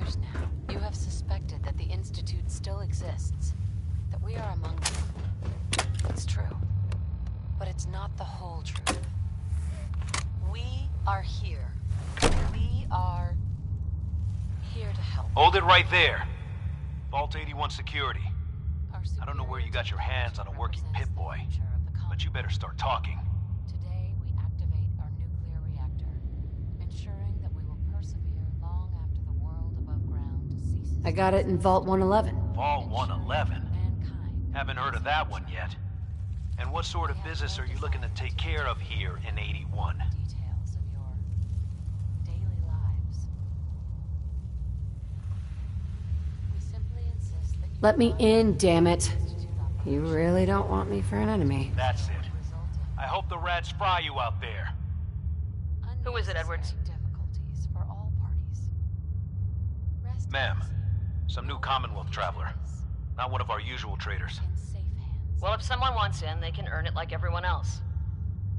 years now, you have suspected that the Institute still exists, that we are among them. It's true, but it's not the whole truth. We are here. We are here to help. Hold it right there. Vault 81 security. I don't know where you got your hands on a working Pip-Boy, but you better start talking. Today, we activate our nuclear reactor, ensuring that we will persevere long after the world above ground ceases. I got it in Vault 111. Vault 111? Mankind. Haven't heard of that one yet. And what sort of business are you looking to take care of here in 81? Details of your daily lives. We simply insist that you Let me in, damn it. You really don't want me for an enemy. That's it. I hope the rats fry you out there. Who is it, Edwards? Difficulties for all parties. Rest Ma'am, easy. some new Commonwealth traveler. Not one of our usual traders. In safe hands. Well, if someone wants in, they can earn it like everyone else.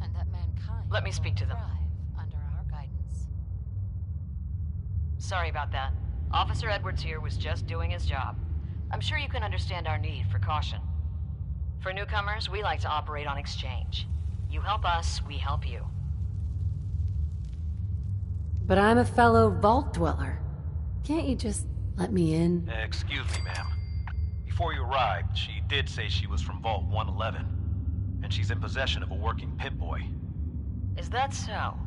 And that mankind Let me speak to them. will thrive under our guidance. Sorry about that. Officer Edwards here was just doing his job. I'm sure you can understand our need for caution. For newcomers, we like to operate on exchange. You help us, we help you. But I'm a fellow Vault Dweller. Can't you just let me in? Excuse me, ma'am. Before you arrived, she did say she was from Vault 111. And she's in possession of a working Pip-Boy. Is that so?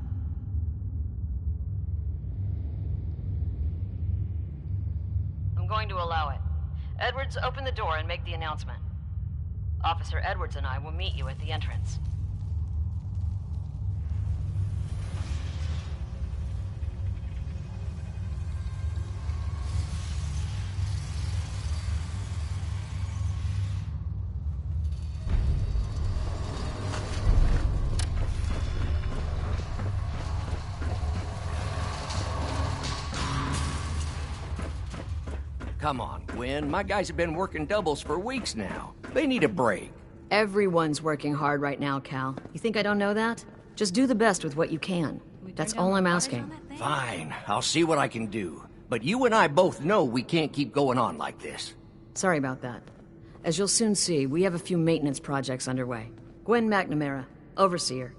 I'm going to allow it. Edwards, open the door and make the announcement. Officer Edwards and I will meet you at the entrance. Come on, Gwen. My guys have been working doubles for weeks now. They need a break. Everyone's working hard right now, Cal. You think I don't know that? Just do the best with what you can. That's all I'm asking. Fine, I'll see what I can do. But you and I both know we can't keep going on like this. Sorry about that. As you'll soon see, we have a few maintenance projects underway. Gwen McNamara, Overseer.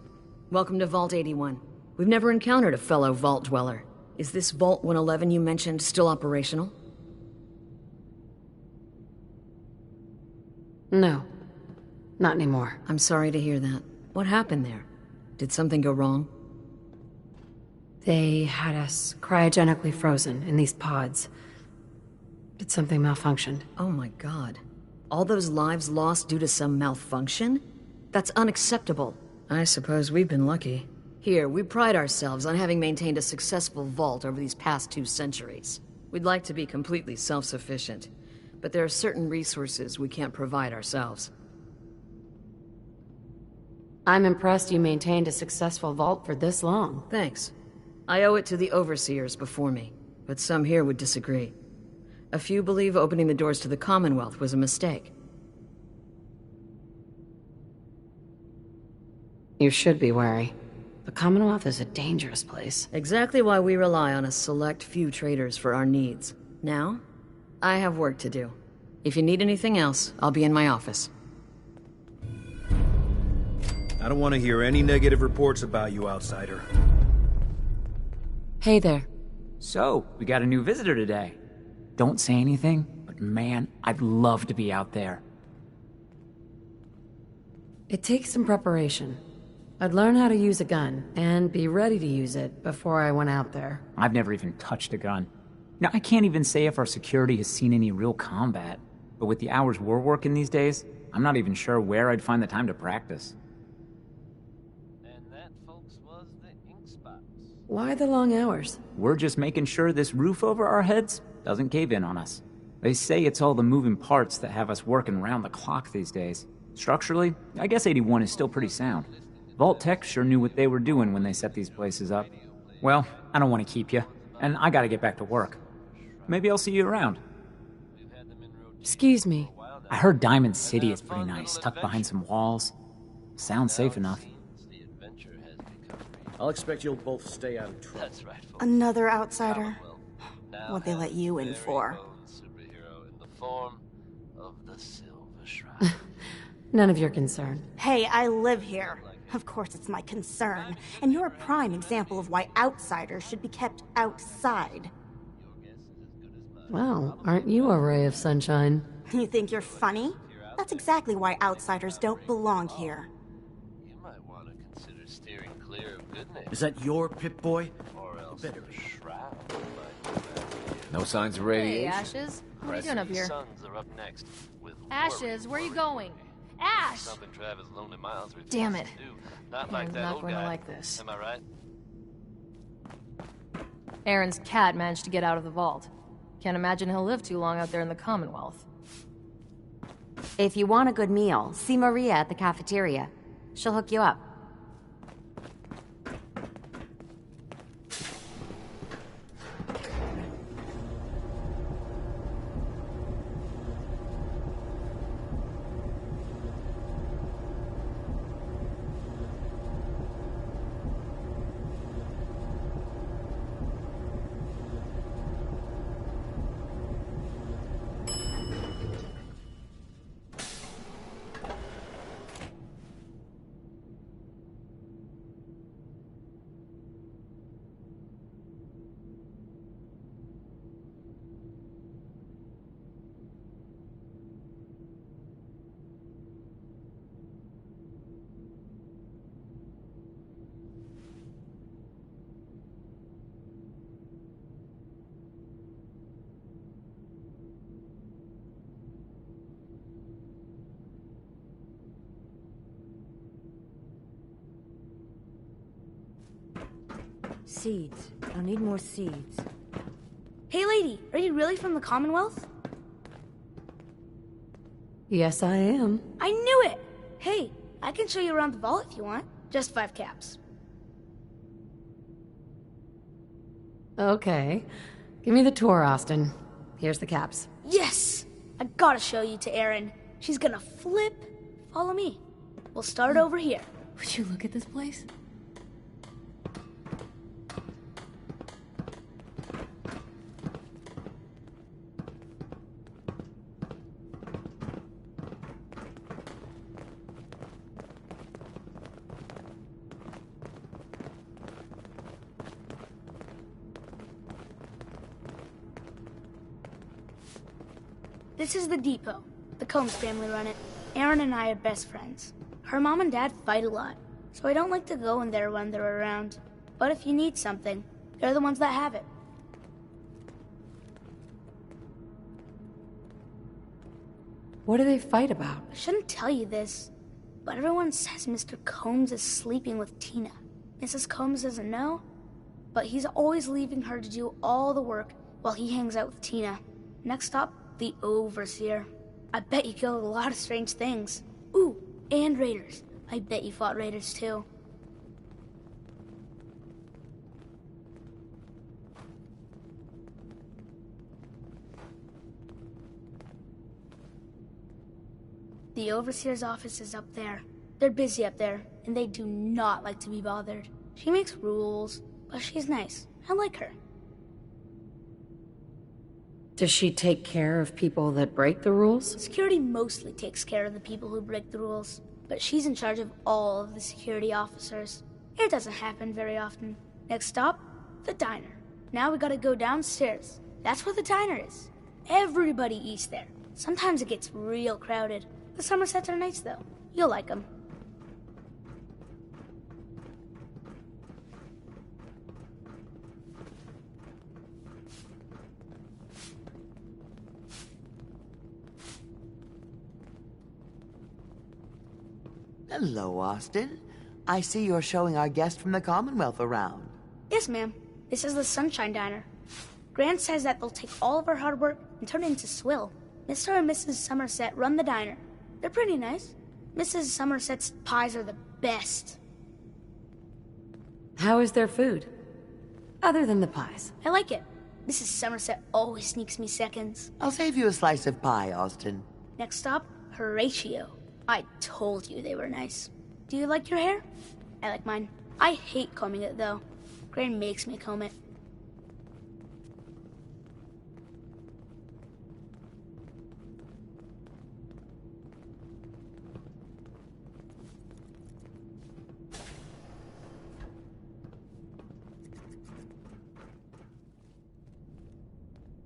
Welcome to Vault 81. We've never encountered a fellow Vault Dweller. Is this Vault 111 you mentioned still operational? No. Not anymore. I'm sorry to hear that. What happened there? Did something go wrong? They had us cryogenically frozen in these pods. Did something malfunctioned? Oh my god. All those lives lost due to some malfunction? That's unacceptable. I suppose we've been lucky. Here, we pride ourselves on having maintained a successful vault over these past 2 centuries. We'd like to be completely self-sufficient, but there are certain resources we can't provide ourselves. I'm impressed you maintained a successful vault for this long. Thanks. I owe it to the overseers before me, but some here would disagree. A few believe opening the doors to the Commonwealth was a mistake. You should be wary. The Commonwealth is a dangerous place. Exactly why we rely on a select few traders for our needs. Now, I have work to do. If you need anything else, I'll be in my office. I don't want to hear any negative reports about you, outsider. Hey there. So, we got a new visitor today. Don't say anything, but man, I'd love to be out there. It takes some preparation. I'd learn how to use a gun, and be ready to use it before I went out there. I've never even touched a gun. Now, I can't even say if our security has seen any real combat, but with the hours we're working these days, I'm not even sure where I'd find the time to practice. And that, folks, was the ink spots. Why the long hours? We're just making sure this roof over our heads doesn't cave in on us. They say it's all the moving parts that have us working round the clock these days. Structurally, I guess 81 is still pretty sound. Vault Tech sure knew what they were doing when they set these places up. Well, I don't want to keep you, and I gotta get back to work. Maybe I'll see you around. Excuse me. I heard Diamond City is pretty nice, tucked behind some walls. Sounds safe enough. I'll expect you'll both stay out of trouble. Another outsider. what they let you in for. Superhero in the form of the Silver Shroud. None of your concern. Hey, I live here. Of course it's my concern. And you're a prime example of why outsiders should be kept outside. Well, aren't you a ray of sunshine? You think you're funny? That's exactly why outsiders don't belong here. You might want to consider steering clear of good names. Is that your Pip-Boy? Or else Better the be. Shroud might do that. No signs of Hey, radiation? Ashes. What are you doing up here? Sons are up next with Ashes, where are you going? Ash! Something Travis Lonely Miles refuses Damn it. to do. Not like Aaron's that not old going to guy. like this. Am I right? Aaron's cat managed to get out of the vault. Can't imagine he'll live too long out there in the Commonwealth. If you want a good meal, see Maria at the cafeteria. She'll hook you up. Seeds. I'll need more seeds. Hey lady, are you really from the Commonwealth? Yes, I am. I knew it! Hey, I can show you around the vault if you want. Just 5 caps. Okay. Give me the tour, Austin. Here's the caps. Yes! I gotta show you to Erin. She's gonna flip. Follow me. We'll start over here. Would you look at this place? This is the depot. The Combs family run it. Erin and I are best friends. Her mom and dad fight a lot, so I don't like to go in there when they're around. But if you need something, they're the ones that have it. What do they fight about? I shouldn't tell you this, but everyone says Mr. Combs is sleeping with Tina. Mrs. Combs doesn't know, but he's always leaving her to do all the work while he hangs out with Tina. Next stop, the Overseer. I bet you killed a lot of strange things. Ooh, and raiders. I bet you fought raiders too. The Overseer's office is up there. They're busy up there, and they do not like to be bothered. She makes rules, but she's nice. I like her. Does she take care of people that break the rules? Security mostly takes care of the people who break the rules, but she's in charge of all of the security officers. It doesn't happen very often. Next stop, the diner. Now we gotta go downstairs. That's where the diner is. Everybody eats there. Sometimes it gets real crowded. The Somersets are nice though. You'll like them. Hello, Austin. I see you're showing our guest from the Commonwealth around. Yes, ma'am. This is the Sunshine Diner. Grant says that they'll take all of our hard work and turn it into swill. Mr. and Mrs. Somerset run the diner. They're pretty nice. Mrs. Somerset's pies are the best. How is their food? Other than the pies. I like it. Mrs. Somerset always sneaks me seconds. I'll save you a slice of pie, Austin. Next stop, Horatio. I told you they were nice. Do you like your hair? I like mine. I hate combing it, though. Gran makes me comb it.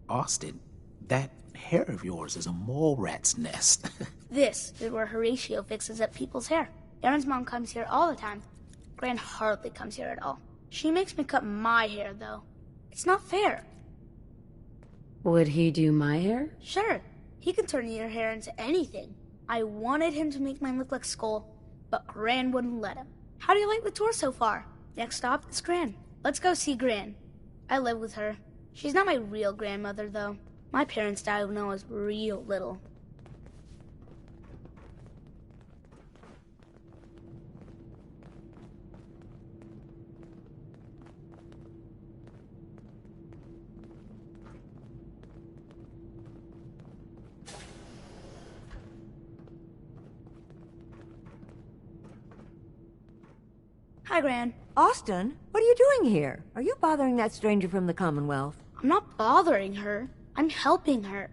Austin, that hair of yours is a mole rat's nest. This is where Horatio fixes up people's hair. Aaron's mom comes here all the time. Gran hardly comes here at all. She makes me cut my hair, though. It's not fair. Would he do my hair? Sure, he can turn your hair into anything. I wanted him to make mine look like Skull, but Gran wouldn't let him. How do you like the tour so far? Next stop is Gran. Let's go see Gran. I live with her. She's not my real grandmother, though. My parents died when I was real little. Hi, Gran. Austin, what are you doing here? Are you bothering that stranger from the Commonwealth? I'm not bothering her. I'm helping her.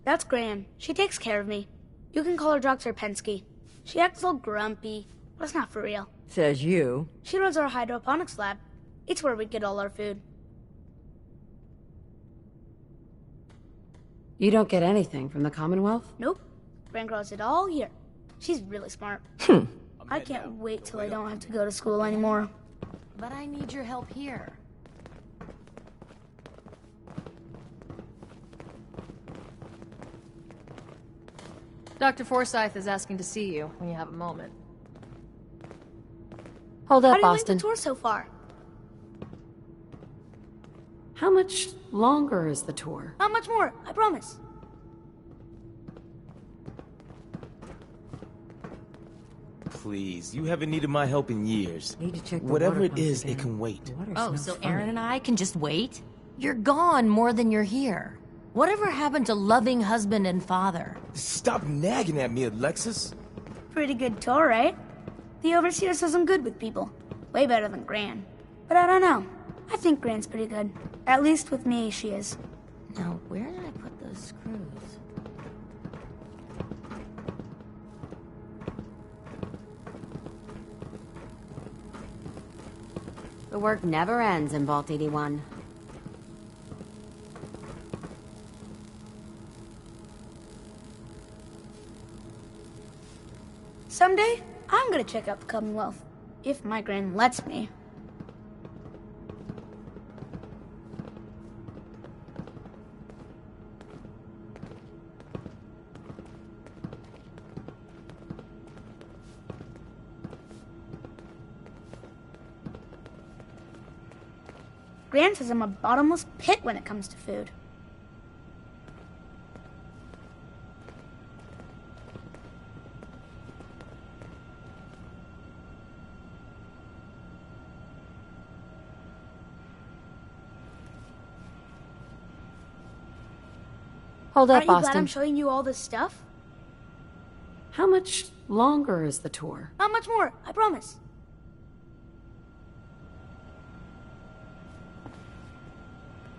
That's Gran. She takes care of me. You can call her Dr. Pensky. She acts all grumpy, but it's not for real. Says you. She runs our hydroponics lab. It's where we get all our food. You don't get anything from the Commonwealth? Nope. Gran grows it all here. She's really smart. I can't wait till I don't have to go to school anymore. But I need your help here. Dr. Forsyth is asking to see you when you have a moment. Hold up, How do you Austin. like the tour so far? How much longer is the tour? Not much more, I promise. Please, you haven't needed my help in years. Need to check the Whatever water it pump is, again. it can wait. Oh, so Aaron and I can just wait? You're gone more than you're here. Whatever happened to loving husband and father? Stop nagging at me, Alexis. Pretty good tour, right? The overseer says I'm good with people. Way better than Gran. But I don't know. I think Gran's pretty good. At least with me, she is. Now, where did I put those screws? The work never ends in Vault 81. Someday, I'm gonna check out the Commonwealth. If my Gran lets me. Gran says I'm a bottomless pit when it comes to food. Hold Aren't up, you glad Austin. I'm showing you all this stuff? How much longer is the tour? Not much more, I promise.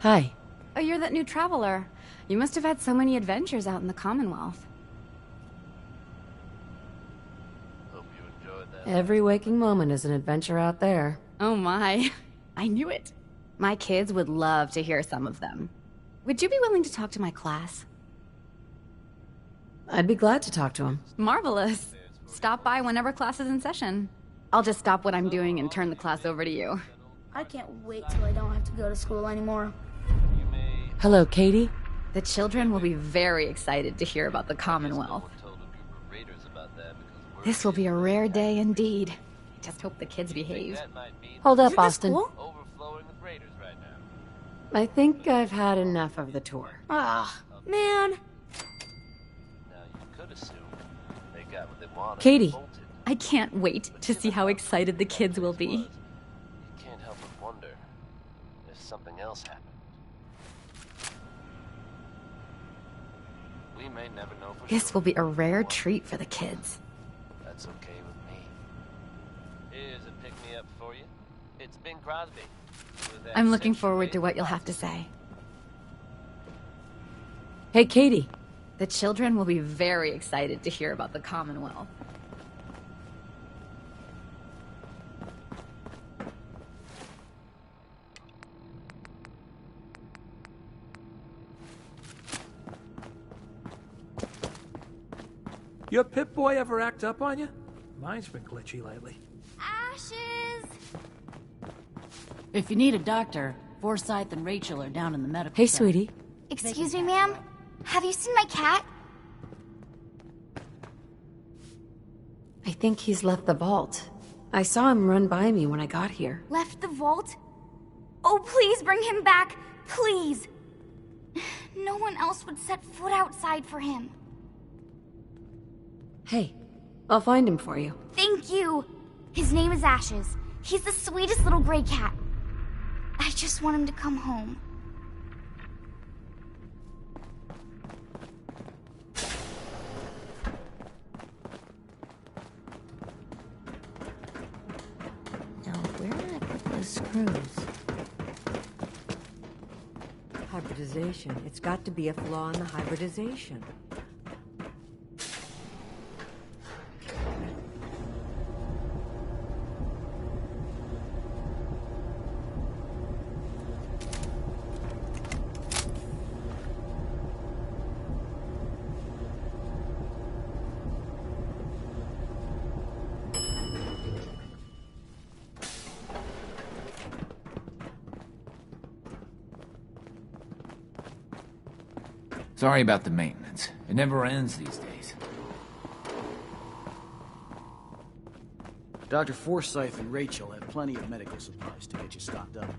Hi. Oh, you're that new traveler. You must have had so many adventures out in the Commonwealth. Hope you enjoyed that. Every waking moment is an adventure out there. Oh my. I knew it. My kids would love to hear some of them. Would you be willing to talk to my class? I'd be glad to talk to him. Marvelous. Stop by whenever class is in session. I'll just stop what I'm doing and turn the class over to you. I can't wait till I don't have to go to school anymore. Hello, Katie. The children will be very excited to hear about the Commonwealth. This will be a rare day indeed. I just hope the kids behave. Hold up, Is it the Austin. school? Overflowing with raiders right now. I think I've had enough of the tour. Ah, man. Now you could assume they got what they wanted. Katie. I can't wait to see how excited the kids will be. You can't help but wonder if something else happened. We may never know for This sure. will be a rare treat for the kids. That's okay with me. Here's a pick-me-up for you. It's Bing Crosby. with that I'm looking section forward to made what you'll have to say. Hey, Katie. The children will be very excited to hear about the Commonwealth. Your Pip-Boy ever act up on you? Mine's been glitchy lately. Ashes! If you need a doctor, Forsyth and Rachel are down in the medical Hey, center. sweetie. Excuse me, ma'am? Have you seen my cat? I think he's left the vault. I saw him run by me when I got here. Left the vault? Oh, please bring him back. Please. No one else would set foot outside for him. Hey, I'll find him for you. Thank you. His name is Ashes. He's the sweetest little gray cat. I just want him to come home. Now, where did I put those screws? Hybridization. It's got to be a flaw in the hybridization. Sorry about the maintenance. It never ends these days. Dr. Forsyth and Rachel have plenty of medical supplies to get you stocked up.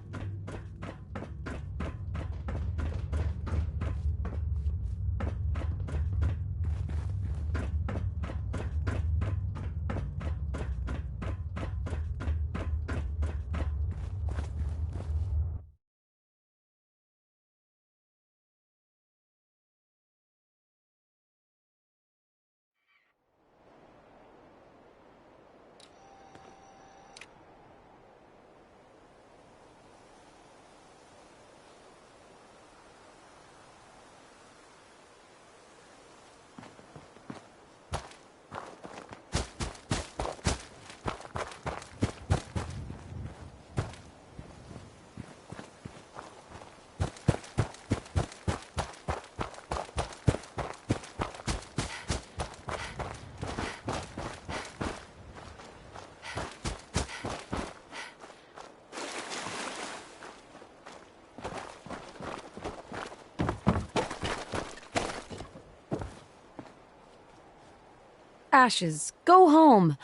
Ashes, go home.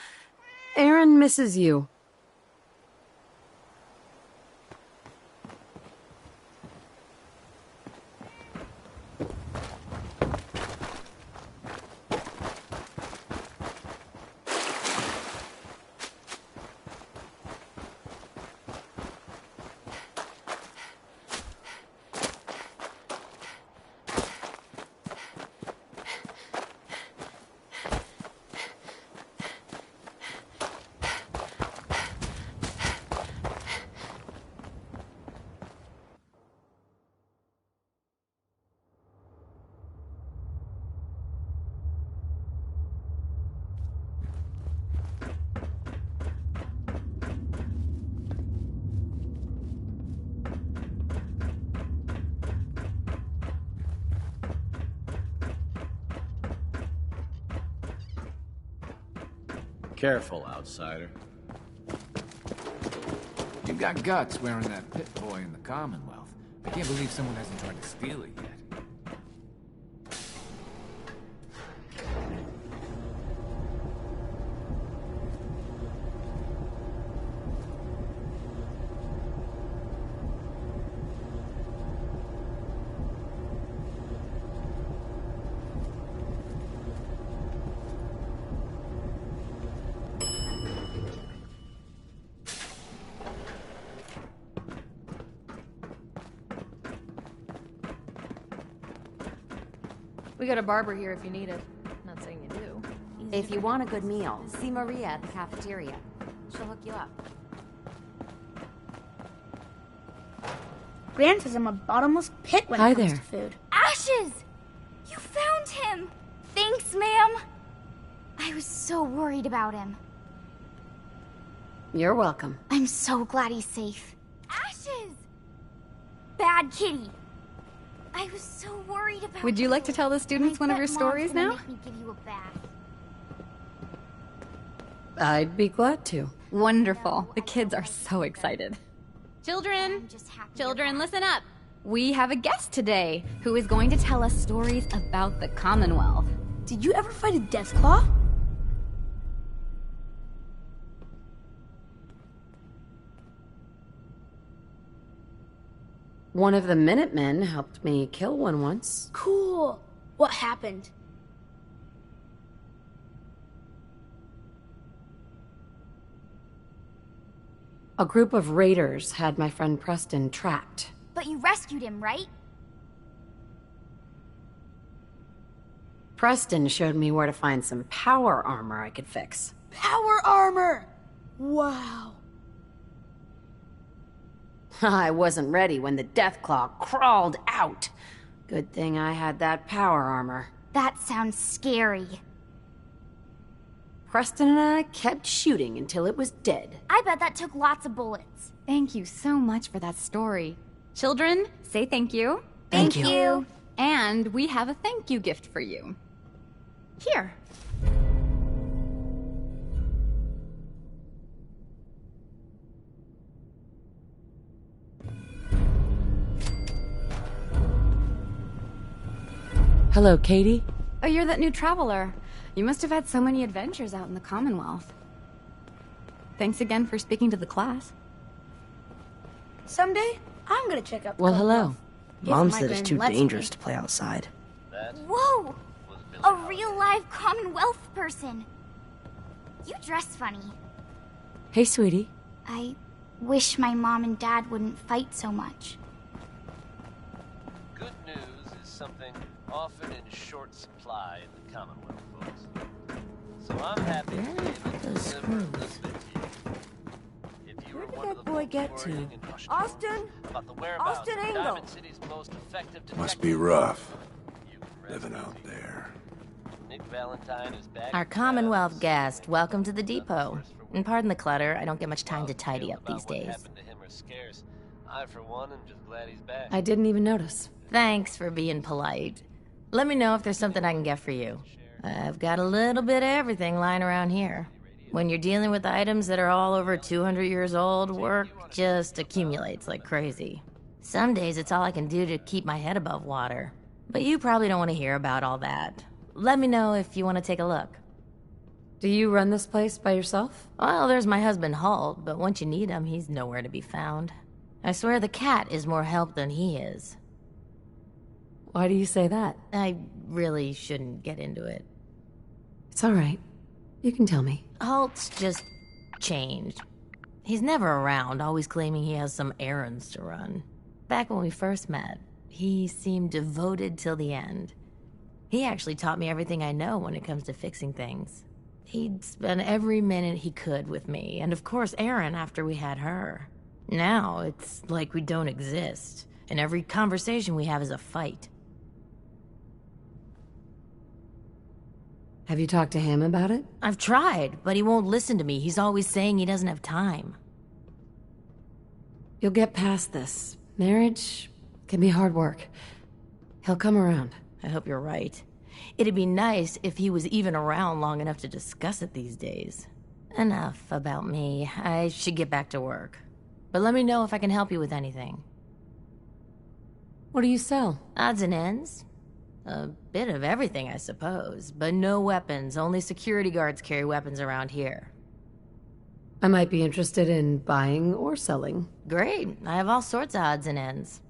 Aaron misses you. Careful, outsider. You got guts wearing that Pip-Boy in the Commonwealth. I can't believe someone hasn't tried to steal it yet. We got a barber here if you need it. Not saying you do. If you want a good meal, see Maria at the cafeteria. She'll hook you up. Gran says I'm a bottomless pit when it comes to food. Ashes! You found him! Thanks, ma'am. I was so worried about him. You're welcome. I'm so glad he's safe. Ashes! Bad kitty. I was so worried about Would you like to tell the students one of your stories now? Make me give you a bath. I'd be glad to. Wonderful. The kids are so excited. Children, listen up. We have a guest today who is going to tell us stories about the Commonwealth. Did you ever fight a Deathclaw? One of the Minutemen helped me kill one once. Cool. What happened? A group of raiders had my friend Preston trapped. But you rescued him, right? Preston showed me where to find some power armor I could fix. Power armor! Wow. I wasn't ready when the Deathclaw crawled out. Good thing I had that power armor. That sounds scary. Preston and I kept shooting until it was dead. I bet that took lots of bullets. Thank you so much for that story. Children, say thank you. Thank you. And we have a thank you gift for you. Here. Hello, Katie. Oh, you're that new traveler. You must have had so many adventures out in the Commonwealth. Thanks again for speaking to the class. Someday, I'm gonna check out the Well, Commonwealth. hello. Mom If my said it's too grand lets dangerous me. to play outside. Whoa! A real live Commonwealth person. You dress funny. Hey, sweetie. I wish my mom and dad wouldn't fight so much. Good news is something often in short supply in the Commonwealth, folks. So I'm happy to be able to deliver this bit to you. If you Where were did one of that the boy folks get to? worrying in Hushtown Austin? about the whereabouts Austin of Engel. Diamond City's most effective Must detective, be rough, you can rest living easy. out there. Nick Valentine is back. Our Commonwealth guest, welcome to the depot. And pardon the clutter, I don't get much time to tidy up these days. Happened to him are scarce. I, for one, am just glad he's back. I didn't even notice. Thanks for being polite. Let me know if there's something I can get for you. I've got a little bit of everything lying around here. When you're dealing with items that are all over 200 years old, work just accumulates like crazy. Some days it's all I can do to keep my head above water. But you probably don't want to hear about all that. Let me know if you want to take a look. Do you run this place by yourself? Well, there's my husband Holt, but once you need him, he's nowhere to be found. I swear the cat is more help than he is. Why do you say that? I really shouldn't get into it. It's all right. You can tell me. Holt's just changed. He's never around, always claiming he has some errands to run. Back when we first met, he seemed devoted till the end. He actually taught me everything I know when it comes to fixing things. He'd spend every minute he could with me, and of course Erin after we had her. Now, it's like we don't exist, and every conversation we have is a fight. Have you talked to him about it? I've tried, but he won't listen to me. He's always saying he doesn't have time. You'll get past this. Marriage can be hard work. He'll come around. I hope you're right. It'd be nice if he was even around long enough to discuss it these days. Enough about me. I should get back to work. But let me know if I can help you with anything. What do you sell? Odds and ends. A bit of everything, I suppose. But no weapons. Only security guards carry weapons around here. I might be interested in buying or selling. Great. I have all sorts of odds and ends.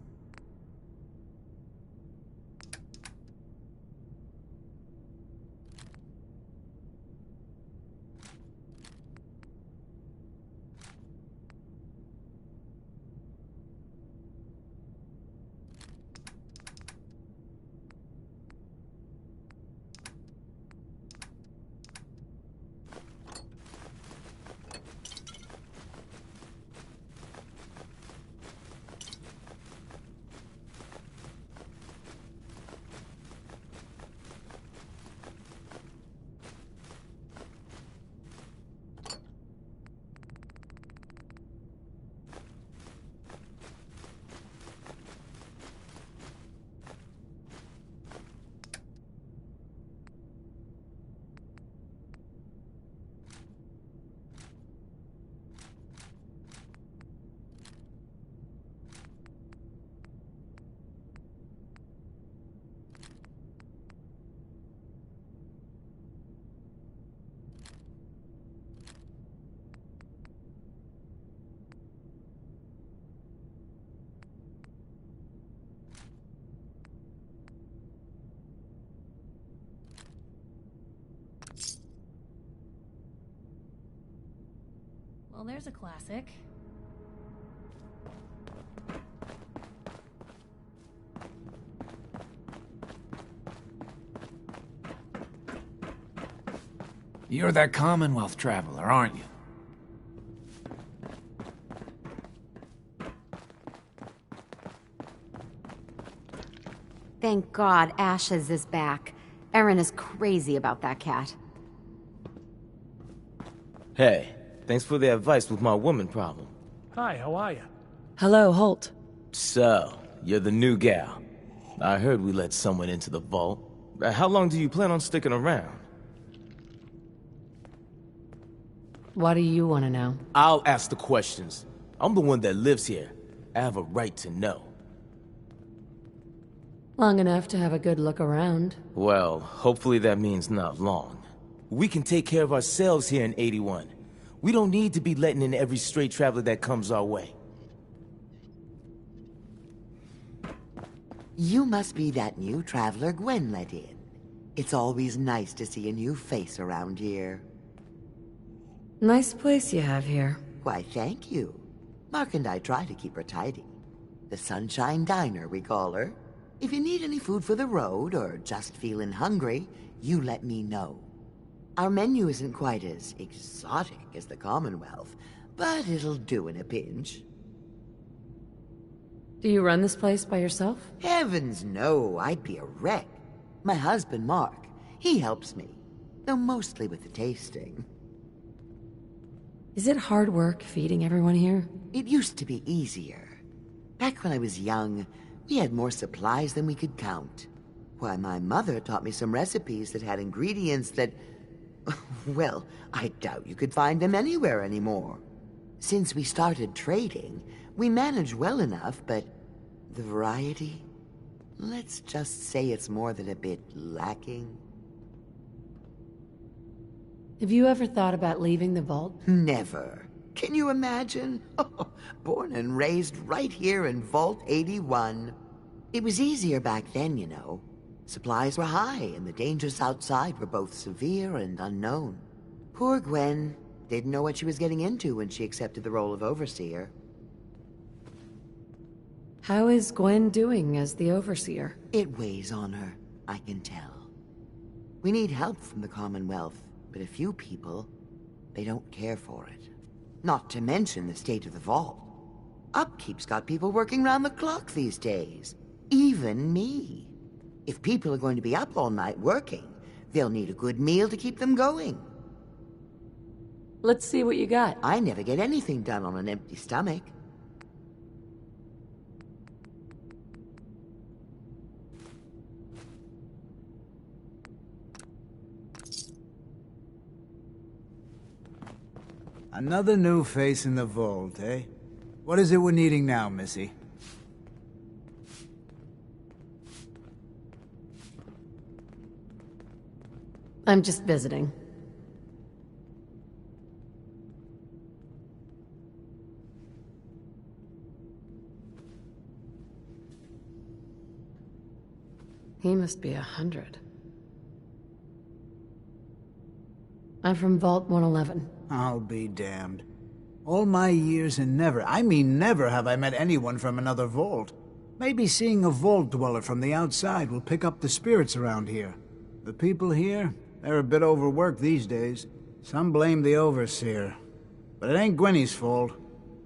Well, there's a classic. You're that Commonwealth traveler, aren't you? Thank God Ashes is back. Erin is crazy about that cat. Hey, thanks for the advice with my woman problem. Hi, how are you? Hello, Holt. So, you're the new gal. I heard we let someone into the vault. How long do you plan on sticking around? What do you want to know? I'll ask the questions. I'm the one that lives here. I have a right to know. Long enough to have a good look around. Well, hopefully that means not long. We can take care of ourselves here in 81. We don't need to be letting in every stray traveler that comes our way. You must be that new traveler Gwen let in. It's always nice to see a new face around here. Nice place you have here. Why, thank you. Mark and I try to keep her tidy. The Sunshine Diner, we call her. If you need any food for the road, or just feeling hungry, you let me know. Our menu isn't quite as exotic as the Commonwealth, but it'll do in a pinch. Do you run this place by yourself? Heavens no, I'd be a wreck. My husband, Mark, he helps me, though mostly with the tasting. Is it hard work feeding everyone here? It used to be easier. Back when I was young, we had more supplies than we could count. Why, my mother taught me some recipes that had ingredients that... well, I doubt you could find them anywhere anymore. Since we started trading, we managed well enough, but the variety? Let's just say it's more than a bit lacking. Have you ever thought about leaving the vault? Never. Can you imagine? Born and raised right here in Vault 81. It was easier back then, you know. Supplies were high, and the dangers outside were both severe and unknown. Poor Gwen didn't know what she was getting into when she accepted the role of Overseer. How is Gwen doing as the Overseer? It weighs on her, I can tell. We need help from the Commonwealth, but a few people, they don't care for it. Not to mention the state of the vault. Upkeep's got people working round the clock these days. Even me. If people are going to be up all night working, they'll need a good meal to keep them going. Let's see what you got. I never get anything done on an empty stomach. Another new face in the vault, eh? What is it we're needing now, Missy? I'm just visiting. He must be 100. I'm from Vault 111. I'll be damned. All my years and never, I mean never, have I met anyone from another vault. Maybe seeing a vault dweller from the outside will pick up the spirits around here. The people here, they're a bit overworked these days. Some blame the Overseer. But it ain't Gwenny's fault.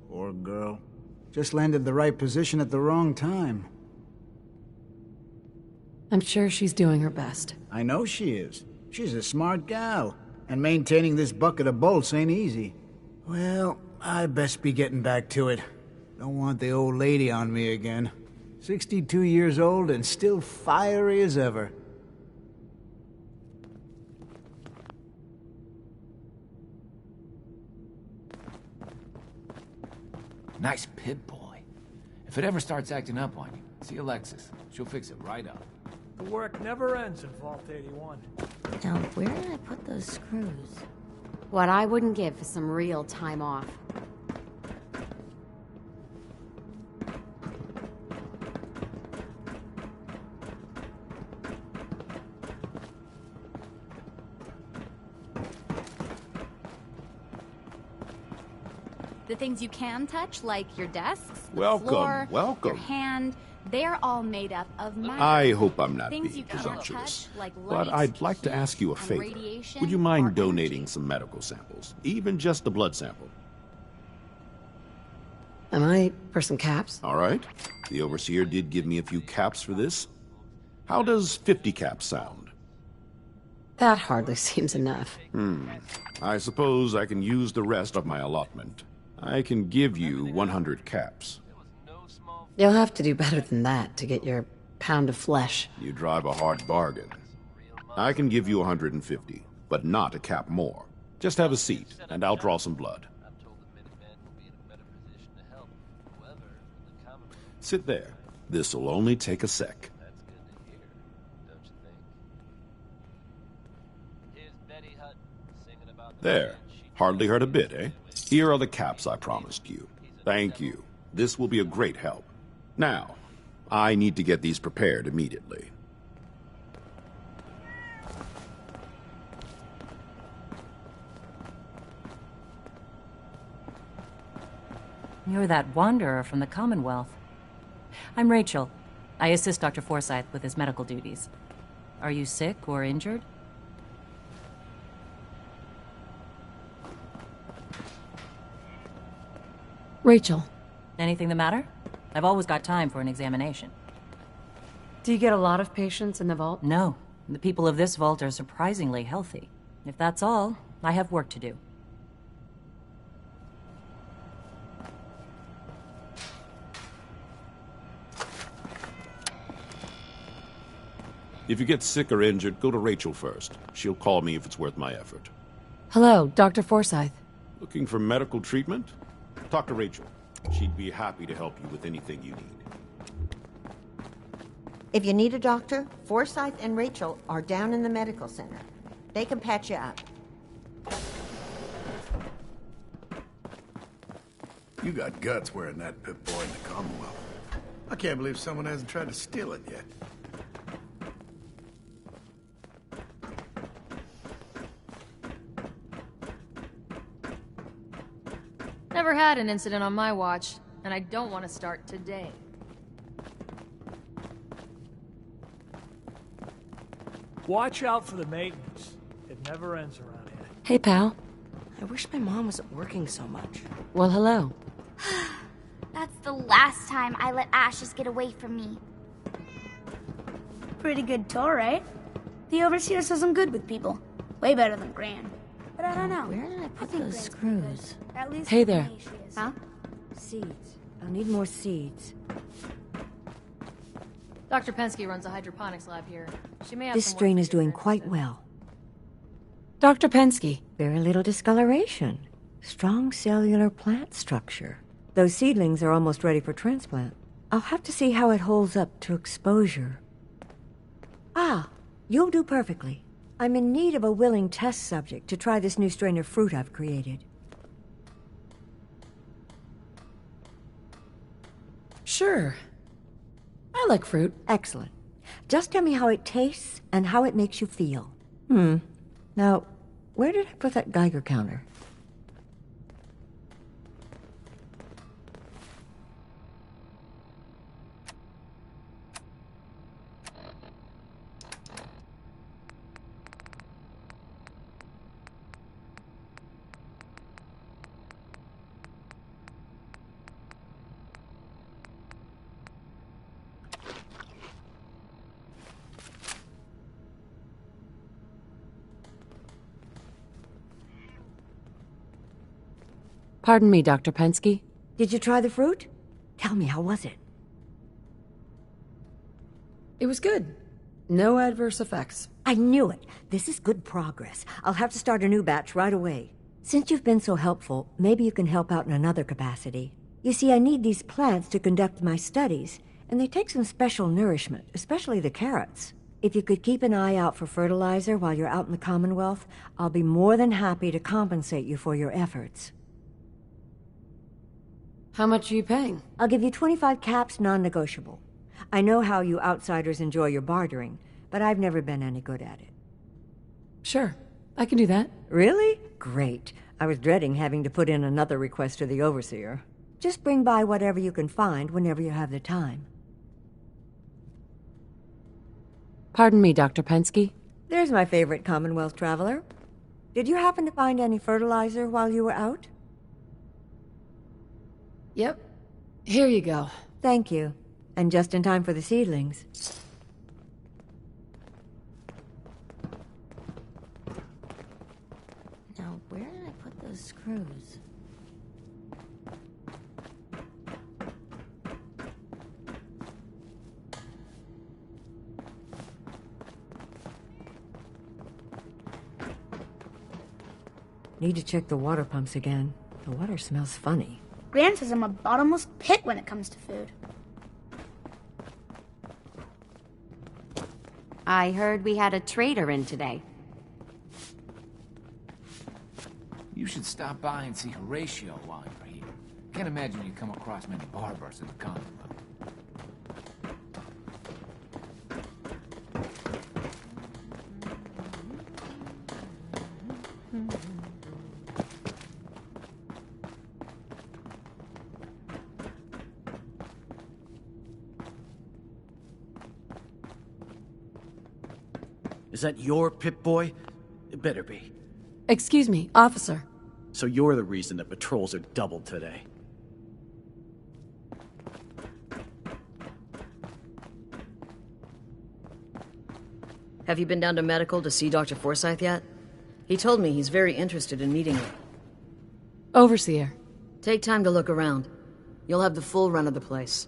Poor girl. Just landed the right position at the wrong time. I'm sure she's doing her best. I know she is. She's a smart gal. And maintaining this bucket of bolts ain't easy. Well, I best be getting back to it. Don't want the old lady on me again. 62 years old and still fiery as ever. Nice pit boy. If it ever starts acting up on you, see Alexis. She'll fix it right up. The work never ends in Vault 81. Now, where did I put those screws? What I wouldn't give for some real time off. The things you can touch, like your desks, the Welcome, floor, welcome. your hand, they're all made up of matter. I hope I'm not Things being you can't presumptuous, touch, like but light, I'd like to ask you a and favor. radiation Would you or mind donating some medical samples, even just a blood sample? Am I for some caps? All right. The Overseer did give me a few caps for this. How does 50 caps sound? That hardly seems enough. I suppose I can use the rest of my allotment. I can give you 100 caps. You'll have to do better than that to get your pound of flesh. You drive a hard bargain. I can give you 150, but not a cap more. Just have a seat, and I'll draw some blood. Sit there. This'll only take a sec. There. Hardly hurt a bit, eh? Here are the caps I promised you. Thank you. This will be a great help. Now, I need to get these prepared immediately. You're that wanderer from the Commonwealth. I'm Rachel. I assist Dr. Forsyth with his medical duties. Are you sick or injured? Rachel. Anything the matter? I've always got time for an examination. Do you get a lot of patients in the vault? No. The people of this vault are surprisingly healthy. If that's all, I have work to do. If you get sick or injured, go to Rachel first. She'll call me if it's worth my effort. Hello, Dr. Forsyth. Looking for medical treatment? Talk to Rachel. She'd be happy to help you with anything you need. If you need a doctor, Forsyth and Rachel are down in the medical center. They can patch you up. You got guts wearing that Pip-Boy in the Commonwealth. I can't believe someone hasn't tried to steal it yet. Never had an incident on my watch, and I don't want to start today. Watch out for the maintenance. It never ends around here. Hey, pal. I wish my mom wasn't working so much. Well, hello. That's the last time I let Ashes get away from me. Pretty good tour, right? The Overseer says I'm good with people. Way better than Gran. But I don't know. Where did I put those screws? At least Hey there. Huh? Seeds. I'll need more seeds. Dr. Pensky runs a hydroponics lab here. She may have This some work strain to is do doing there. quite well. Dr. Pensky. Very little discoloration. Strong cellular plant structure. Those seedlings are almost ready for transplant. I'll have to see how it holds up to exposure. Ah, you'll do perfectly. I'm in need of a willing test subject to try this new strain of fruit I've created. Sure. I like fruit. Excellent. Just tell me how it tastes and how it makes you feel. Now, where did I put that Geiger counter? Pardon me, Dr. Pensky. Did you try the fruit? Tell me, how was it? It was good. No adverse effects. I knew it. This is good progress. I'll have to start a new batch right away. Since you've been so helpful, maybe you can help out in another capacity. You see, I need these plants to conduct my studies, and they take some special nourishment, especially the carrots. If you could keep an eye out for fertilizer while you're out in the Commonwealth, I'll be more than happy to compensate you for your efforts. How much are you paying? I'll give you 25 caps, non-negotiable. I know how you outsiders enjoy your bartering, but I've never been any good at it. Sure, I can do that. Really? Great. I was dreading having to put in another request to the Overseer. Just bring by whatever you can find whenever you have the time. Pardon me, Dr. Pensky. There's my favorite Commonwealth traveler. Did you happen to find any fertilizer while you were out? Yep. Here you go. Thank you. And just in time for the seedlings. Now, where did I put those screws? Need to check the water pumps again. The water smells funny. Gran says I'm a bottomless pit when it comes to food. I heard we had a trader in today. You should stop by and see Horatio while you're here. Can't imagine you come across many barbers in the Commonwealth. Is that your Pip-Boy? It better be. Excuse me, officer. So you're the reason that patrols are doubled today. Have you been down to medical to see Dr. Forsyth yet? He told me he's very interested in meeting you. Overseer. Take time to look around. You'll have the full run of the place.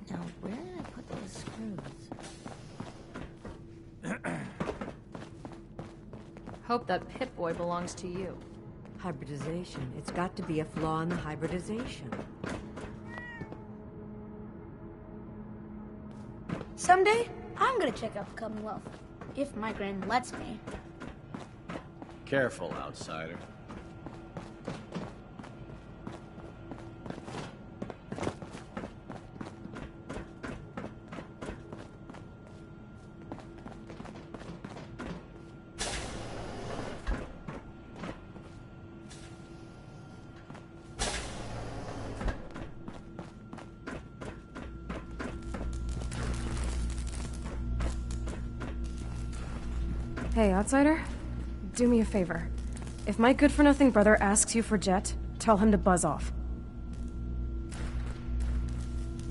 Now, where did I put those screws? Hope that Pip-Boy belongs to you. Hybridization. It's got to be a flaw in the hybridization. Someday, I'm gonna check out the Commonwealth. If my Gran lets me. Careful, outsider. Hey, outsider. Do me a favor. If my good-for-nothing brother asks you for Jet, tell him to buzz off.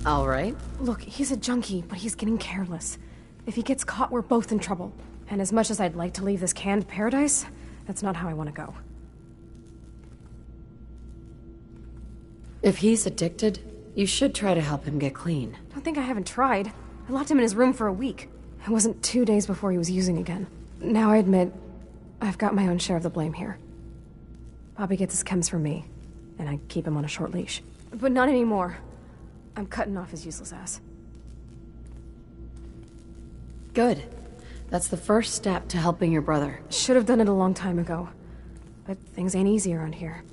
All right. Look, he's a junkie, but he's getting careless. If he gets caught, we're both in trouble. And as much as I'd like to leave this canned paradise, that's not how I want to go. If he's addicted, you should try to help him get clean. Don't think I haven't tried. I locked him in his room for a week. It wasn't 2 days before he was using again. Now I admit, I've got my own share of the blame here. Bobby gets his chems from me, and I keep him on a short leash. But not anymore. I'm cutting off his useless ass. Good. That's the first step to helping your brother. Should have done it a long time ago. But things ain't easy around here.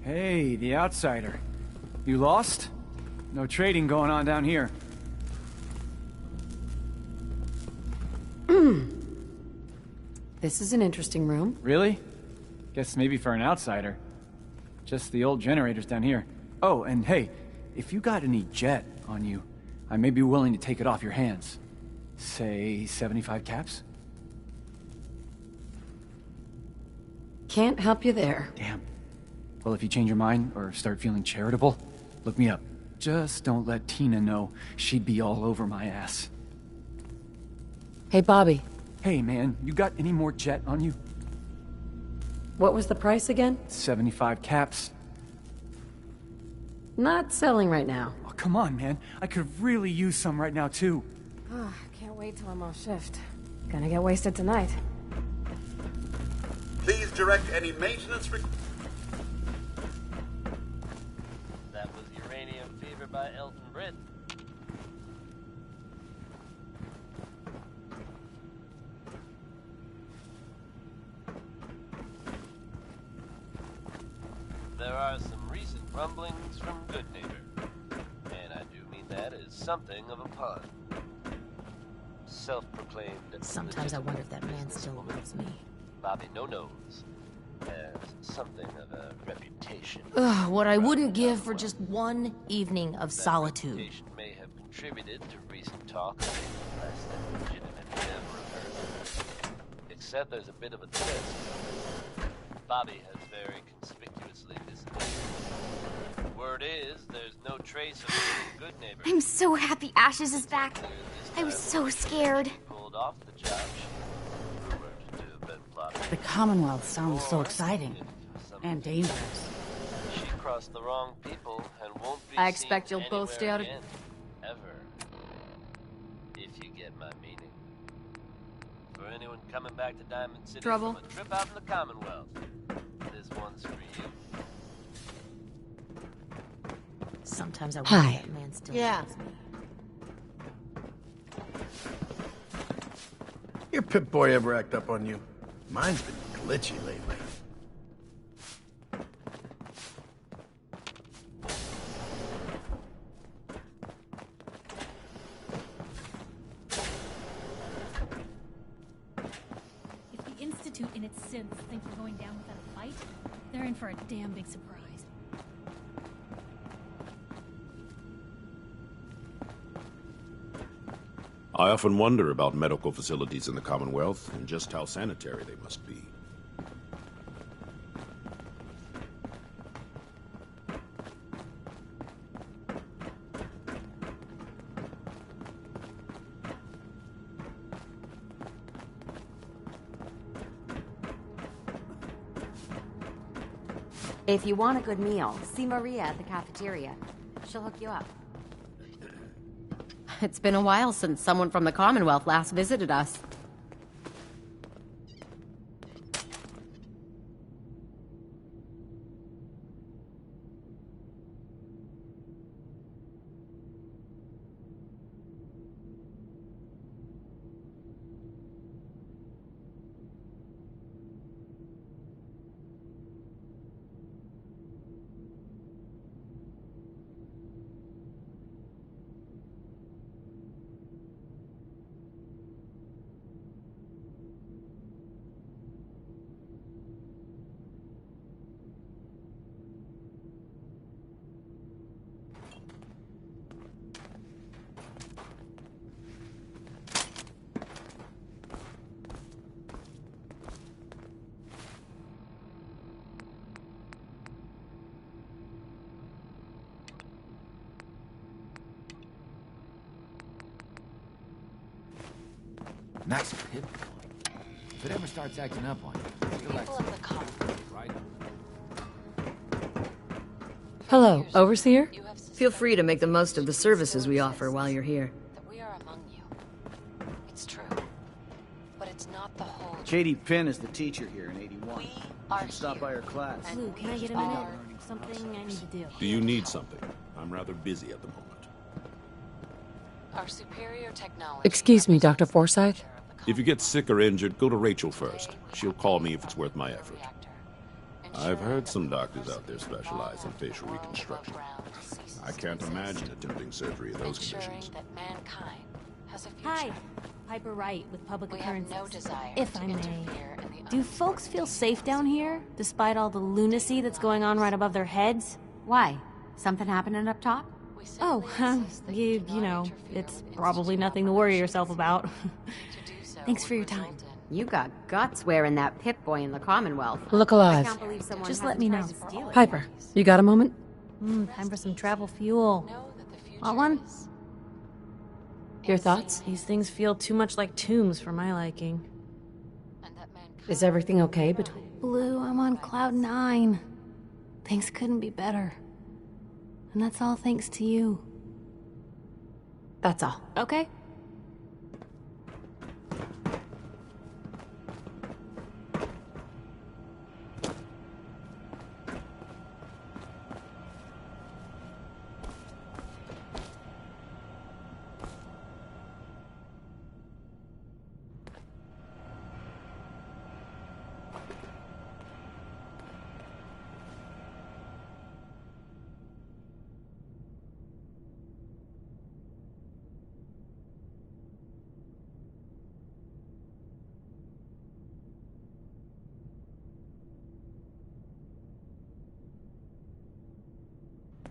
Hey, the outsider. You lost? No trading going on down here. This is an interesting room. Really? Guess maybe for an outsider. Just the old generators down here. Oh, and hey, if you got any jet on you, I may be willing to take it off your hands. Say 75 caps? Can't help you there. Damn. Well, if you change your mind or start feeling charitable, look me up. Just don't let Tina know. She'd be all over my ass. Hey, Bobby. Hey, man, you got any more jet on you? What was the price again? 75 caps. Not selling right now. Oh, come on, man. I could really use some right now, too. Can't wait till I'm off shift. Gonna get wasted tonight. Please direct any maintenance That was Uranium Fever by Elton Britt. There are some recent rumblings from Good Neighbor, and I do mean something of a pun. Self-proclaimed. Sometimes I wonder if that man still loves me. Bobby No-Nose has something of a reputation. Ugh, what I wouldn't give for just one evening of solitude. Reputation may have contributed to recent talk of a less than legitimate member of her. Except there's a bit of a twist. Bobby has very conspicuously disappeared. Word is, there's no trace of a good neighbor. I'm so happy Ashes is back. I was so scared. Pulled off the job she rumored to have been plotting. The Commonwealth sounds so exciting. And dangerous. She crossed the wrong people and won't be I expect seen you'll both stay out of... again, ever. If you get my meaning. For anyone coming back to Diamond City Trouble. from a trip out in the Commonwealth, this one's for you. Sometimes I wonder Hi. if that man still Yeah. loves me. Your Pip-Boy ever act up on you? Mine's been glitchy lately. If the Institute and its synths think we're going down without a fight, they're in for a damn big surprise. I often wonder about medical facilities in the Commonwealth and just how sanitary they must be. If you want a good meal, see Maria at the cafeteria. She'll hook you up. It's been a while since someone from the Commonwealth last visited us. Nice Pip. If it ever starts acting up on you, you'll People of the Commonwealth. right? Hello, Overseer? Feel free to make the most of the services we offer while you're here. We are among you. It's true. But it's not the whole... Katie Pinn is the teacher here in 81. are You should stop by her class. Lou, can I get a minute? Something I need to do. Do you need something? I'm rather busy at the moment. Our superior technology... Excuse me, Dr. Forsyth? If you get sick or injured, go to Rachel first. She'll call me if it's worth my effort. I've heard some doctors out there specialize in facial reconstruction. I can't imagine attempting surgery in those conditions. that mankind has a future. Hi, Piper Wright with Public We have Occurrences. no desire if to I may, interfere in the do folks feel safe down here, despite all the lunacy that's going on right above their heads? Why? Something happening up top? Oh, you know, it's probably nothing to worry yourself about. Thanks for your time. You got guts wearing that Pip-Boy in the Commonwealth. Look alive. I can't believe someone Just hasn't let me tried know. to steal it. Piper, you got a moment? Time for some travel fuel. Want one? Your thoughts? These things feel too much like tombs for my liking. Is everything okay between... Blue, I'm on cloud 9. Things couldn't be better. And that's all thanks to you. That's all. Okay?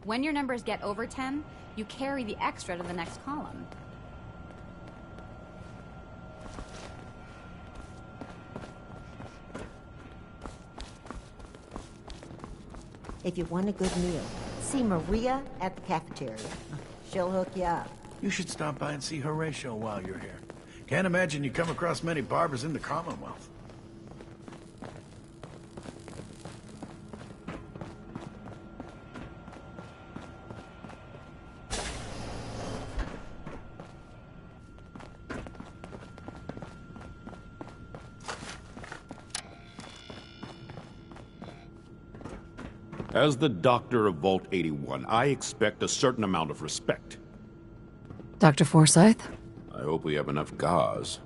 When your numbers get over 10, you carry the extra to the next column. If you want a good meal, see Maria at the cafeteria. She'll hook you up. You should stop by and see Horatio while you're here. Can't imagine you come across many barbers in the Commonwealth. As the doctor of Vault 81, I expect a certain amount of respect. Dr. Forsyth? I hope we have enough gauze.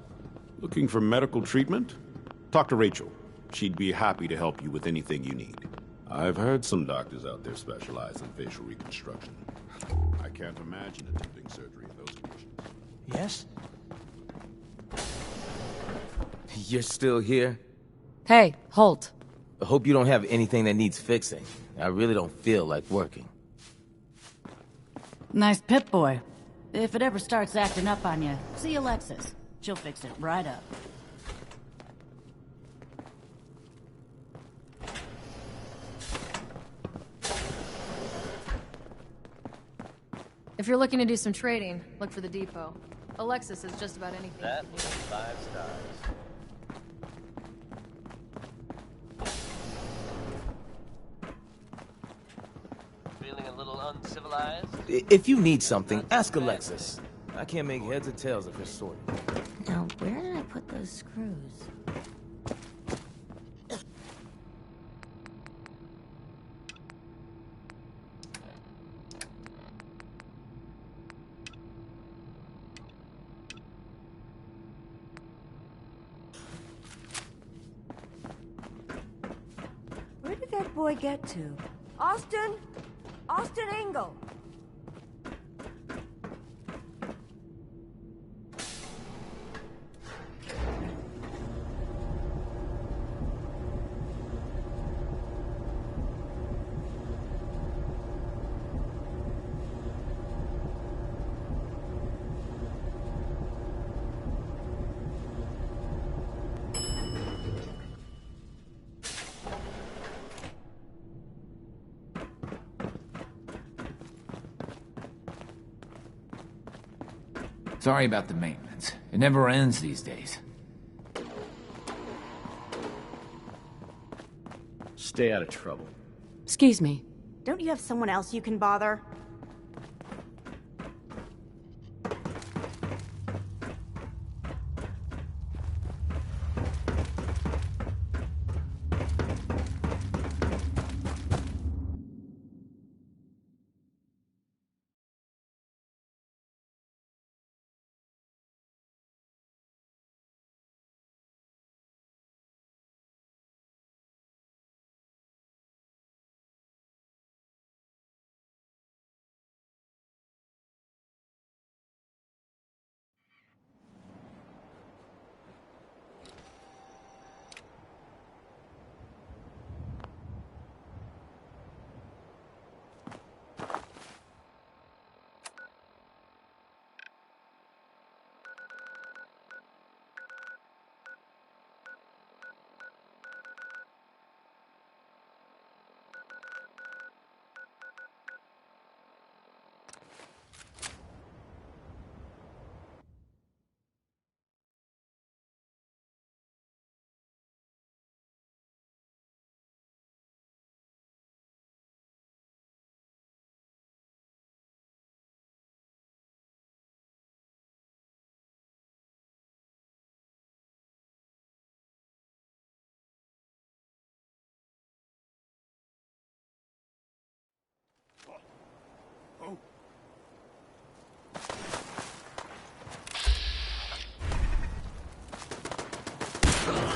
Looking for medical treatment? Talk to Rachel. She'd be happy to help you with anything you need. I've heard some doctors out there specialize in facial reconstruction. I can't imagine attempting surgery in those conditions. Yes? You're still here? Hey, Holt. I hope you don't have anything that needs fixing. I really don't feel like working. Nice Pip-Boy. If it ever starts acting up on you, see Alexis. She'll fix it right up. If you're looking to do some trading, look for the depot. Alexis is just about anything. That means 5 stars. Feeling a little uncivilized? If you need something, ask Alexis. I can't make heads or tails of her sort. Now, where did I put those screws? Where did that boy get to? Austin? Austin Engel! Sorry about the maintenance. It never ends these days. Stay out of trouble. Excuse me. Don't you have someone else you can bother?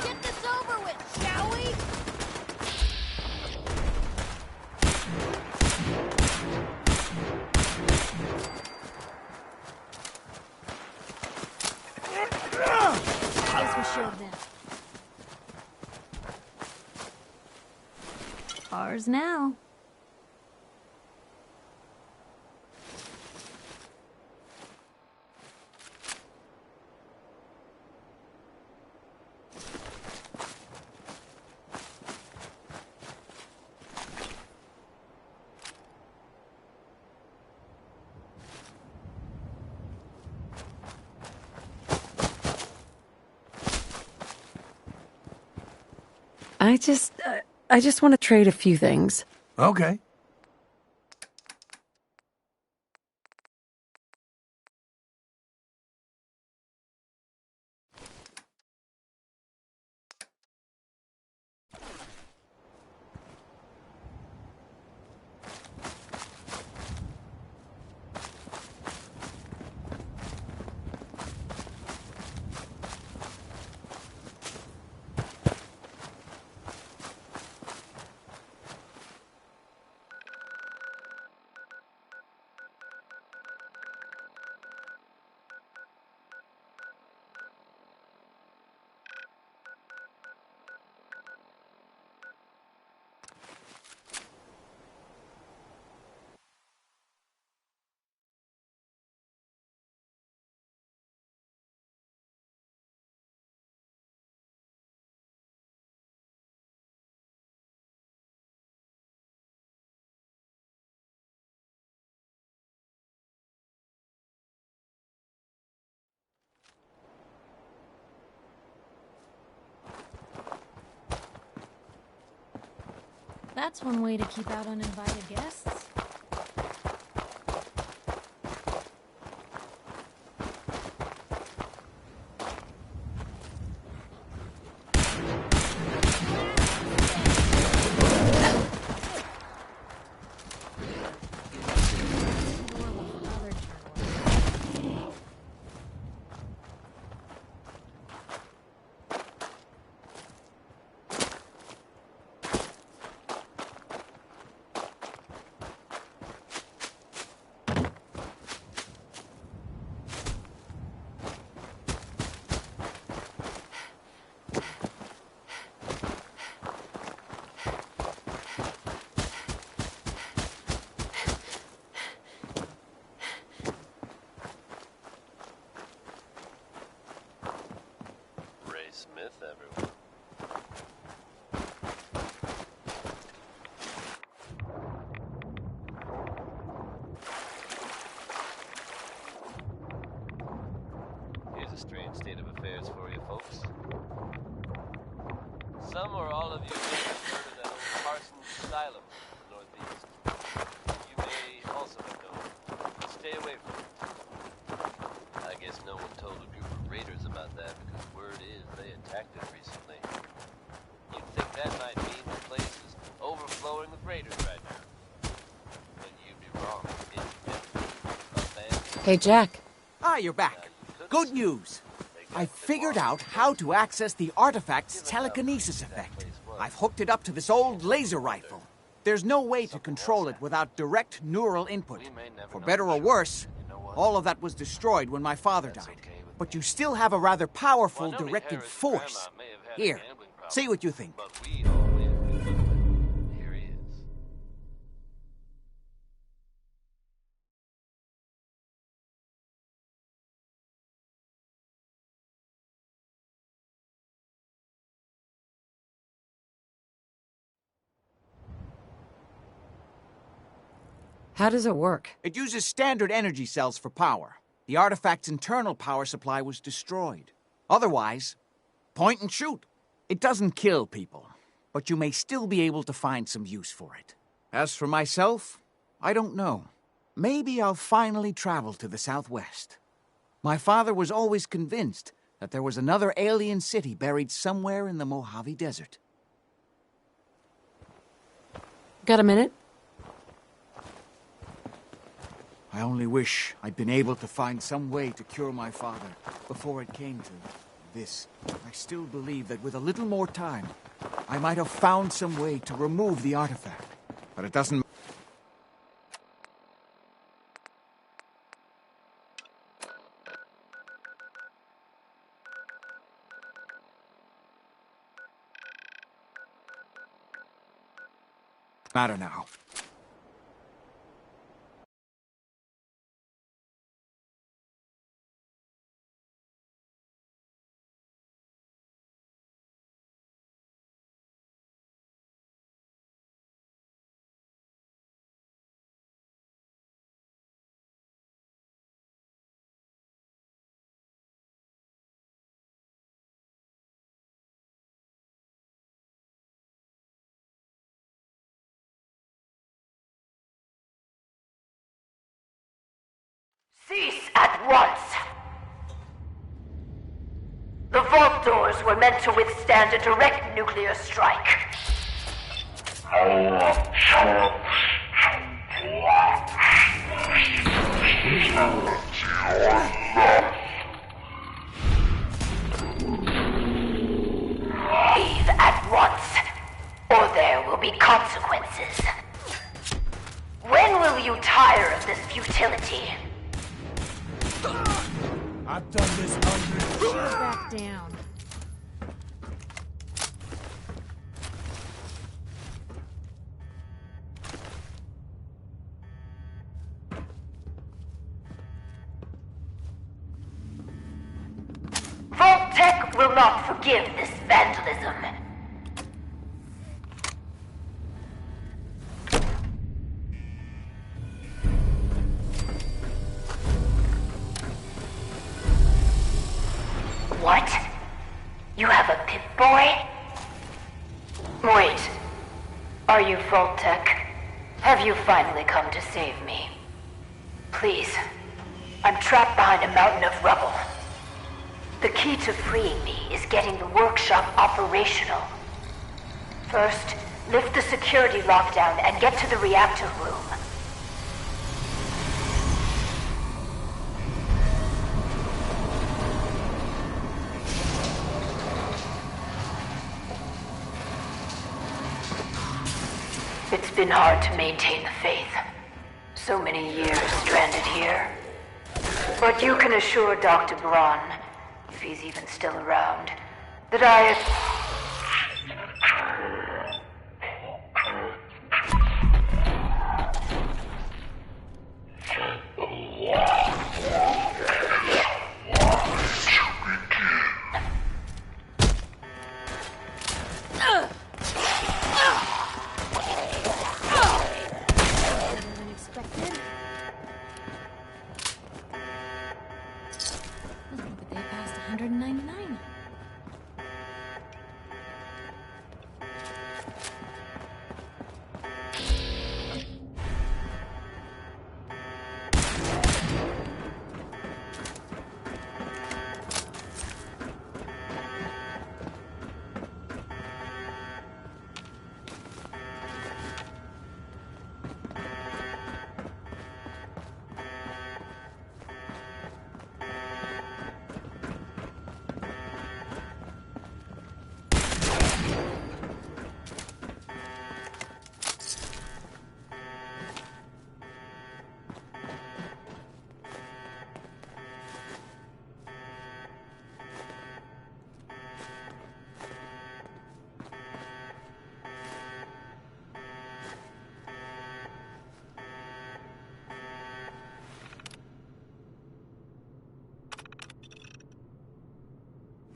Get this over with, shall we? Guess we showed them. Ours now. I just want to trade a few things. Okay. That's one way to keep out uninvited guests. Smith, everyone. Here's a strange state of affairs for you folks. Some or all of you may have heard of that old Parsons Asylum in the Northeast. You may also have known. Stay away from it. I guess no one told a group of raiders about that because word is they attacked it recently. You'd think that might mean the place is overflowing with raiders right now. But you'd be wrong. It's abandoned. Hey, Jack. Ah, you're back. Good news. I figured out how to access the artifact's telekinesis effect. I've hooked it up to this old laser rifle. There's no way to control it without direct neural input. For better or worse, all of that was destroyed when my father died. But you still have a rather powerful directed force. Here, see what you think. How does it work? It uses standard energy cells for power. The artifact's internal power supply was destroyed. Otherwise, point and shoot. It doesn't kill people, but you may still be able to find some use for it. As for myself, I don't know. Maybe I'll finally travel to the Southwest. My father was always convinced that there was another alien city buried somewhere in the Mojave Desert. Got a minute? I only wish I'd been able to find some way to cure my father before it came to this. I still believe that with a little more time, I might have found some way to remove the artifact. But it doesn't matter now. Cease at once! The vault doors were meant to withstand a direct nuclear strike. Leave at once, or there will be consequences. When will you tire of this futility? I've done this hundreds. Back down. Vault-Tec will not forgive this vandalism. What? You have a Pip-Boy? Wait. Are you Vault-Tec? Have you finally come to save me? Please. I'm trapped behind a mountain of rubble. The key to freeing me is getting the workshop operational. First, lift the security lockdown and get to the reactor room. It's been hard to maintain the faith. So many years stranded here. But you can assure Dr. Braun, if he's even still around, that I... Unexpected. Doesn't look a day past 199.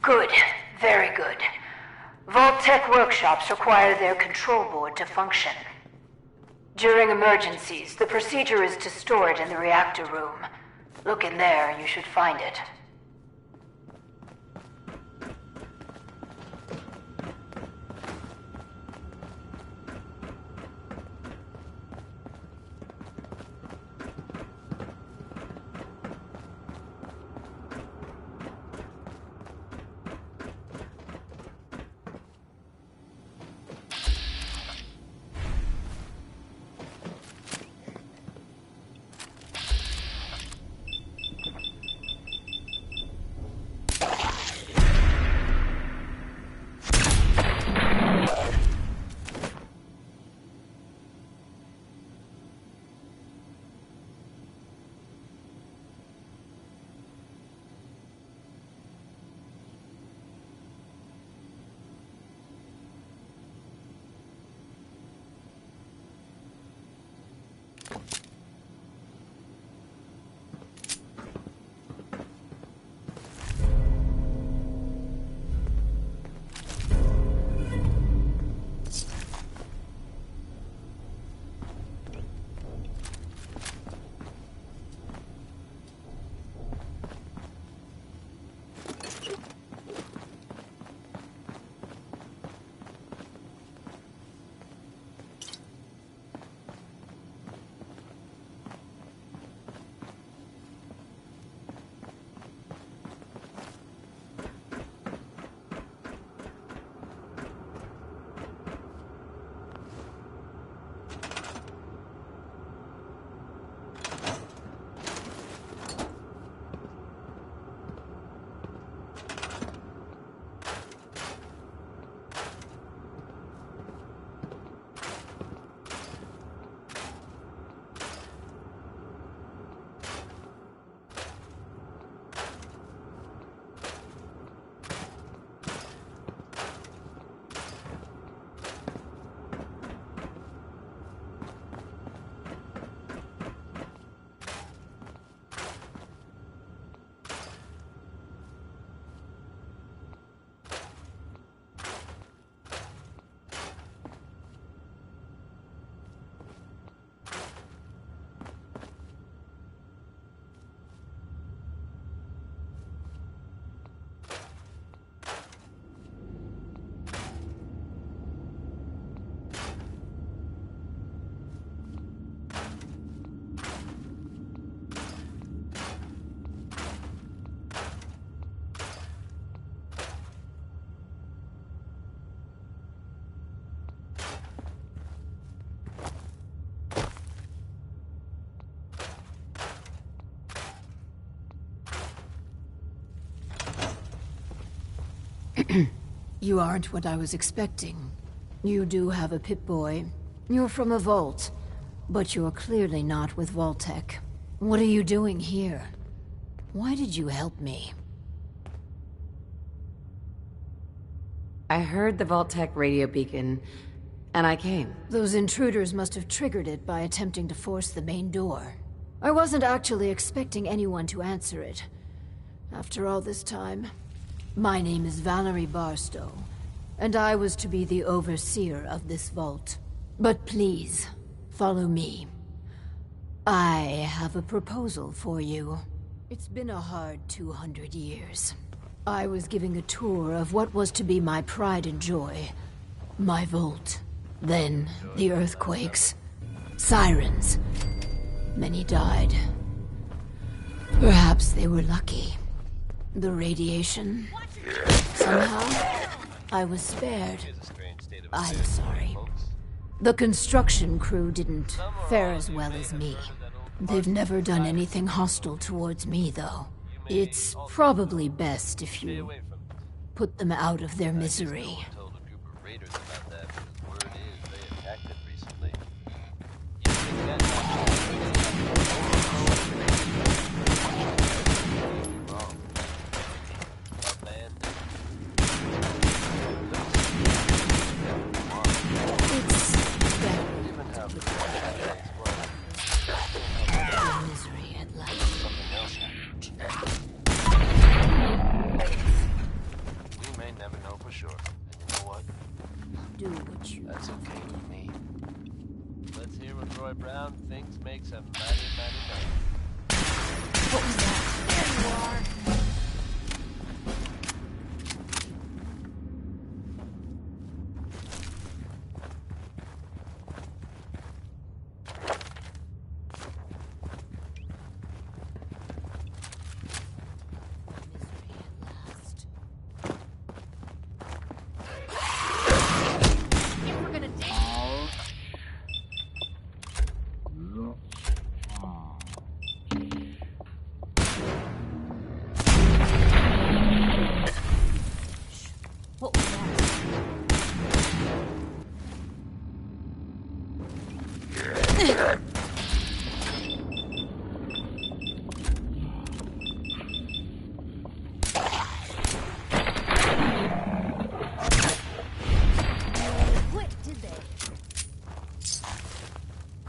Good. Very good. Vault-Tec workshops require their control board to function. During emergencies, the procedure is to store it in the reactor room. Look in there, you should find it. You aren't what I was expecting. You do have a Pip-Boy. You're from a vault. But you're clearly not with Vault-Tec. What are you doing here? Why did you help me? I heard the Vault-Tec radio beacon, and I came. Those intruders must have triggered it by attempting to force the main door. I wasn't actually expecting anyone to answer it. After all this time, my name is Valerie Barstow, and I was to be the overseer of this vault. But please, follow me. I have a proposal for you. It's been a hard 200 years. I was giving a tour of what was to be my pride and joy, my vault. Then, the earthquakes, sirens. Many died. Perhaps they were lucky. The radiation. Somehow, I was spared. I'm sorry. The construction crew didn't fare as well as me. They've never done anything hostile towards me, though. It's probably best if you put them out of their misery. That's okay with me. Let's hear what Roy Brown thinks makes a mighty, mighty man. What was that? There you are.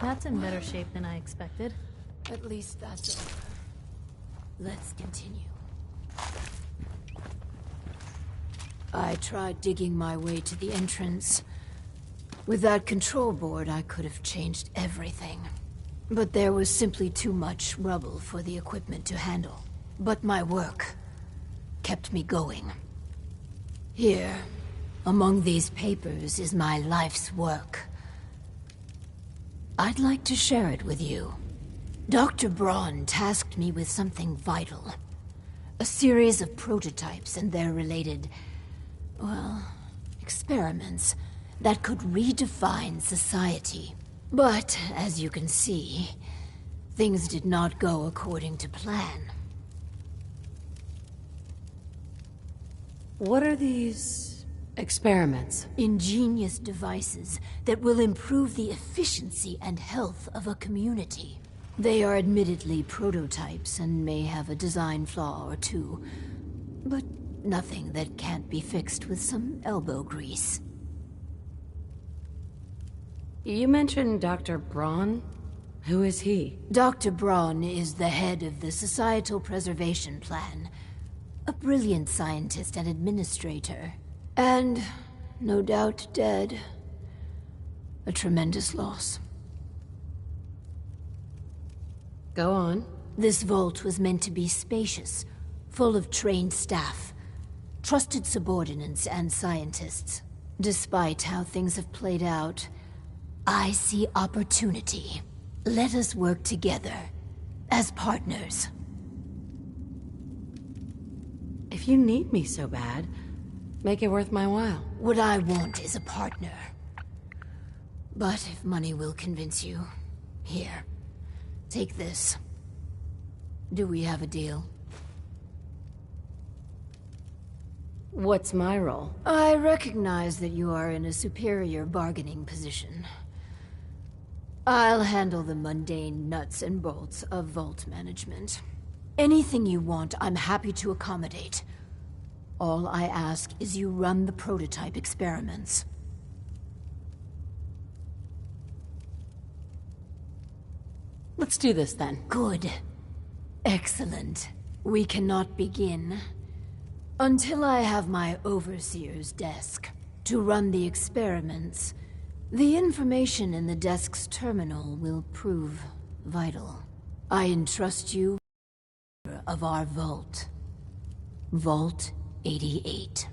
That's in better shape than I expected. At least that's over. Let's continue. I tried digging my way to the entrance. With that control board, I could have changed everything. But there was simply too much rubble for the equipment to handle. But my work kept me going. Here, among these papers, is my life's work. I'd like to share it with you. Dr. Braun tasked me with something vital. A series of prototypes and their related, well, experiments that could redefine society. But, as you can see, things did not go according to plan. What are these experiments? Ingenious devices that will improve the efficiency and health of a community. They are admittedly prototypes and may have a design flaw or two, but nothing that can't be fixed with some elbow grease. You mentioned Dr. Braun? Who is he? Dr. Braun is the head of the Societal Preservation Plan. A brilliant scientist and administrator. And, no doubt, dead. A tremendous loss. Go on. This vault was meant to be spacious, full of trained staff, trusted subordinates and scientists. Despite how things have played out, I see opportunity. Let us work together, as partners. If you need me so bad, make it worth my while. What I want is a partner. But if money will convince you, here, take this. Do we have a deal? What's my role? I recognize that you are in a superior bargaining position. I'll handle the mundane nuts and bolts of Vault management. Anything you want, I'm happy to accommodate. All I ask is you run the prototype experiments. Let's do this then. Good. Excellent. We cannot begin until I have my overseer's desk. To run the experiments, the information in the desk's terminal will prove vital. I entrust you of our vault. Vault 88.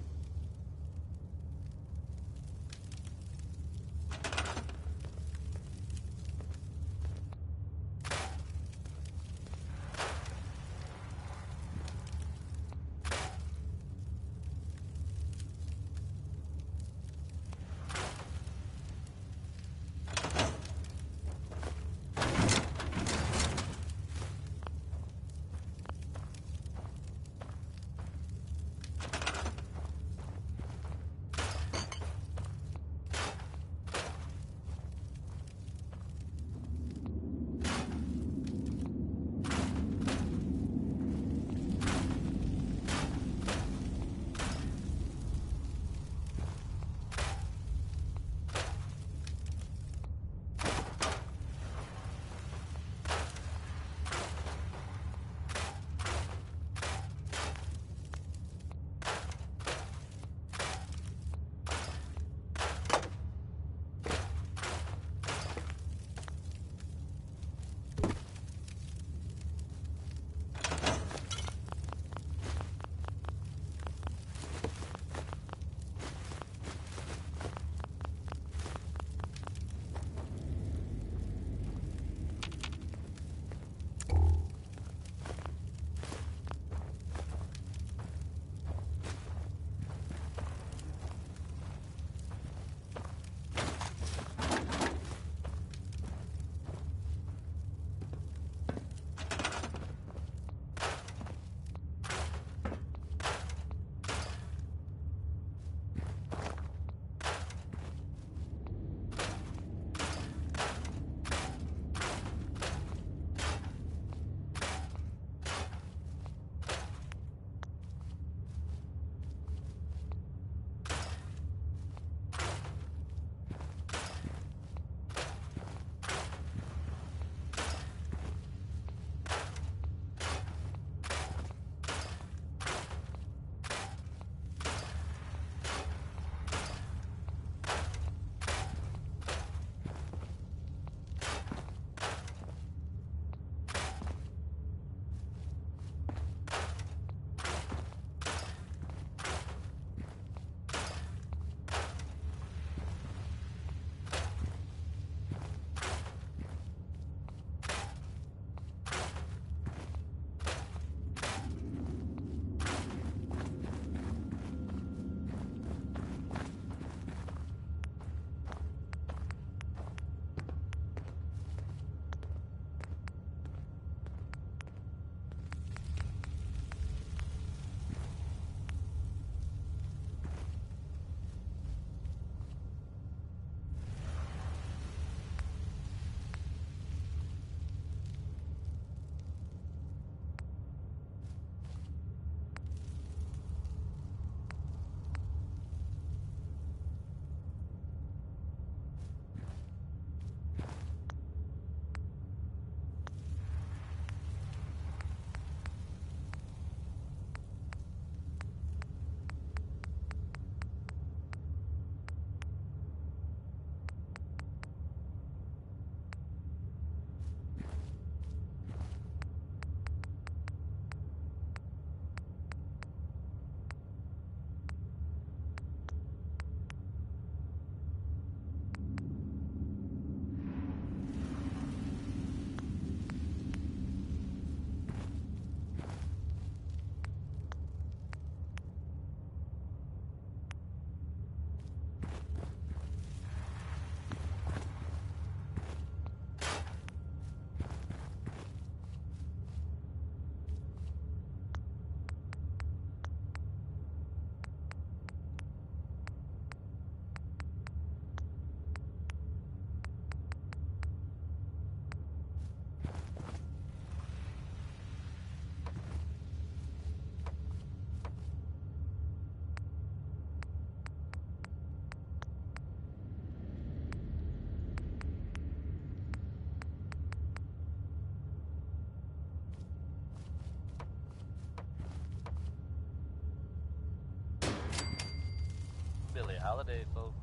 holiday, folks.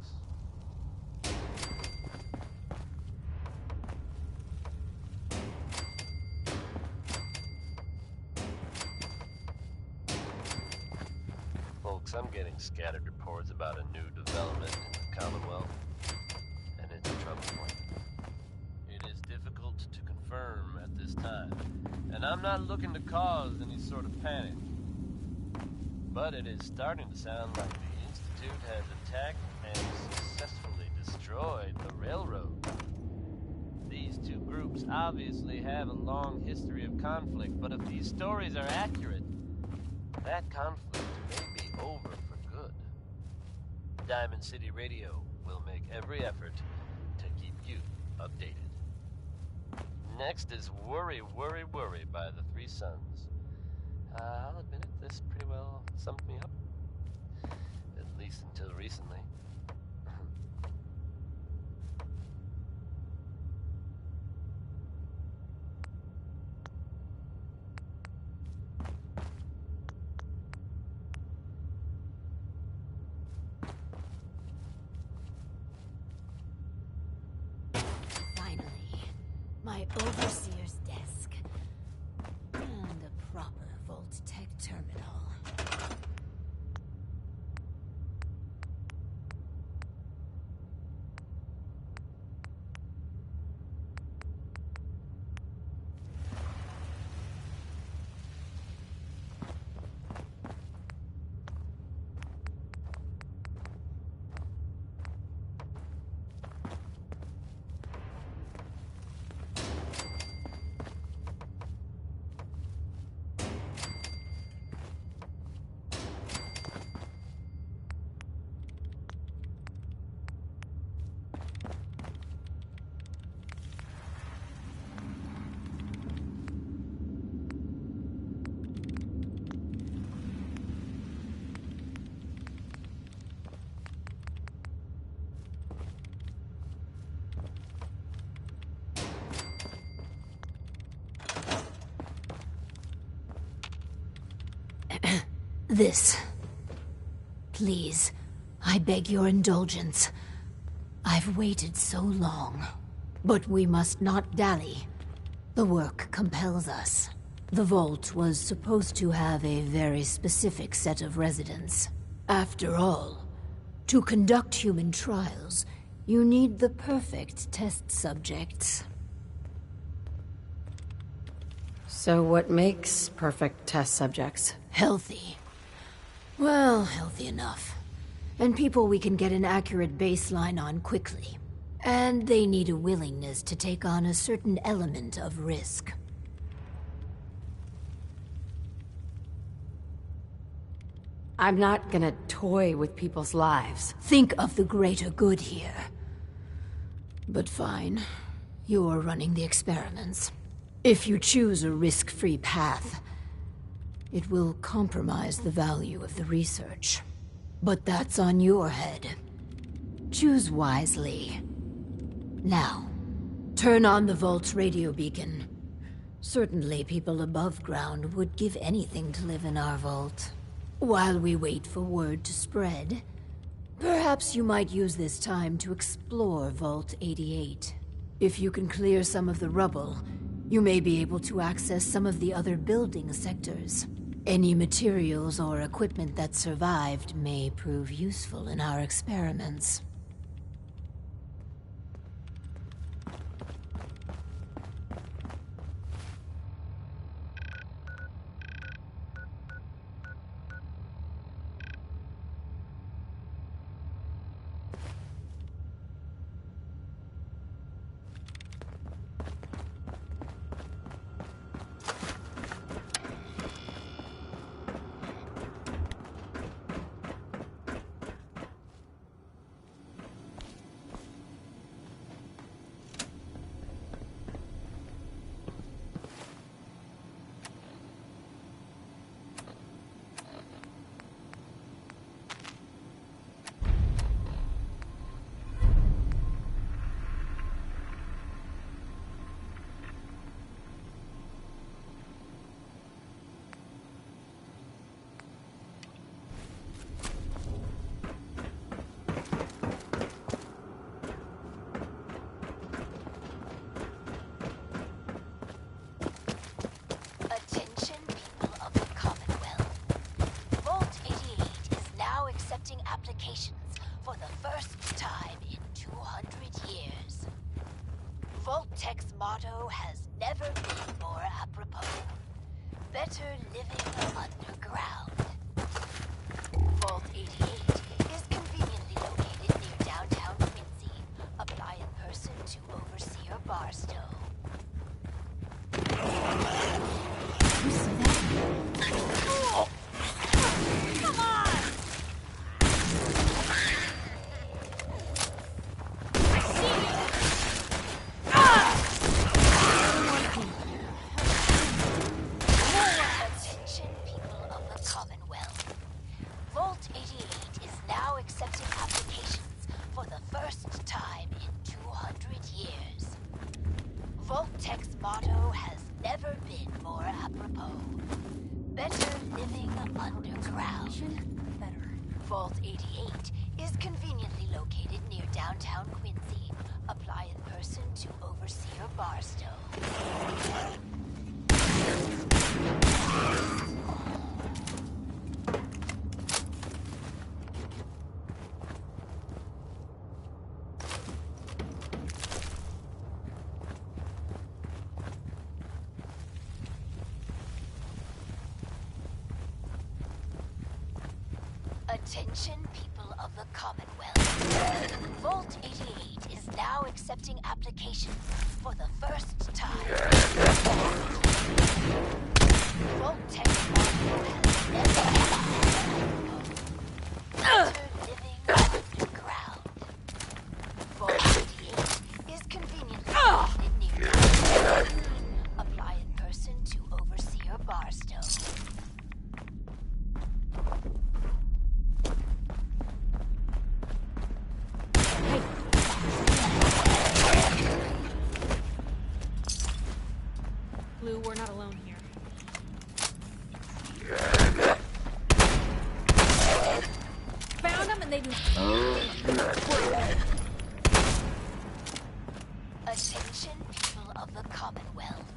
Folks, I'm getting scattered reports about a new development in the Commonwealth, and it's a trouble point. It is difficult to confirm at this time, and I'm not looking to cause any sort of panic. But it is starting to sound like the Institute has attacked and successfully destroyed the railroad. These two groups obviously have a long history of conflict, but if these stories are accurate, that conflict may be over for good. Diamond City Radio will make every effort to keep you updated. Next is Worry, Worry, Worry by the Three Sons. I'll admit it, this pretty well summed me up. At least until recently. Finally, my overseer's desk. And a proper Vault-Tec terminal. This. Please, I beg your indulgence. I've waited so long. But we must not dally. The work compels us. The vault was supposed to have a very specific set of residents. After all, to conduct human trials, you need the perfect test subjects. So what makes perfect test subjects? Healthy. Well, healthy enough. And people we can get an accurate baseline on quickly. And they need a willingness to take on a certain element of risk. I'm not gonna toy with people's lives. Think of the greater good here. But fine. You're running the experiments. If you choose a risk-free path, it will compromise the value of the research. But that's on your head. Choose wisely. Now, turn on the Vault's radio beacon. Certainly people above ground would give anything to live in our vault. While we wait for word to spread, perhaps you might use this time to explore Vault 88. If you can clear some of the rubble, you may be able to access some of the other building sectors. Any materials or equipment that survived may prove useful in our experiments. Better living underground. Vault 88 is conveniently located near downtown Quincy. Apply in person to Overseer Barstow. Come on! Attention, people of the Commonwealth. Vault 88 is now accepting applications for the first time in 200 years. Vault-Tech's motto has never been more apropos. Better living underground. Vault 88 is conveniently located near downtown Quincy. Apply in person to Overseer Barstow. Attention, people of the Commonwealth. Vault 88 is now accepting applications for the first time. Vault-Tech motto has never living underground. Vault 88 is conveniently located near. Apply in person to Overseer Barstow. Blue, we're not alone here. Found them and they do. Attention, people of the Commonwealth.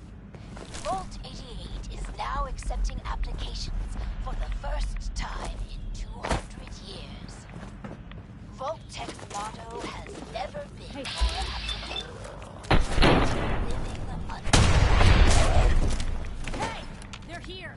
Vault 88 is now accepting applications for the first time in 200 years. Vault-Tech's motto has never been more applicable. Living underground. Hey, they're here.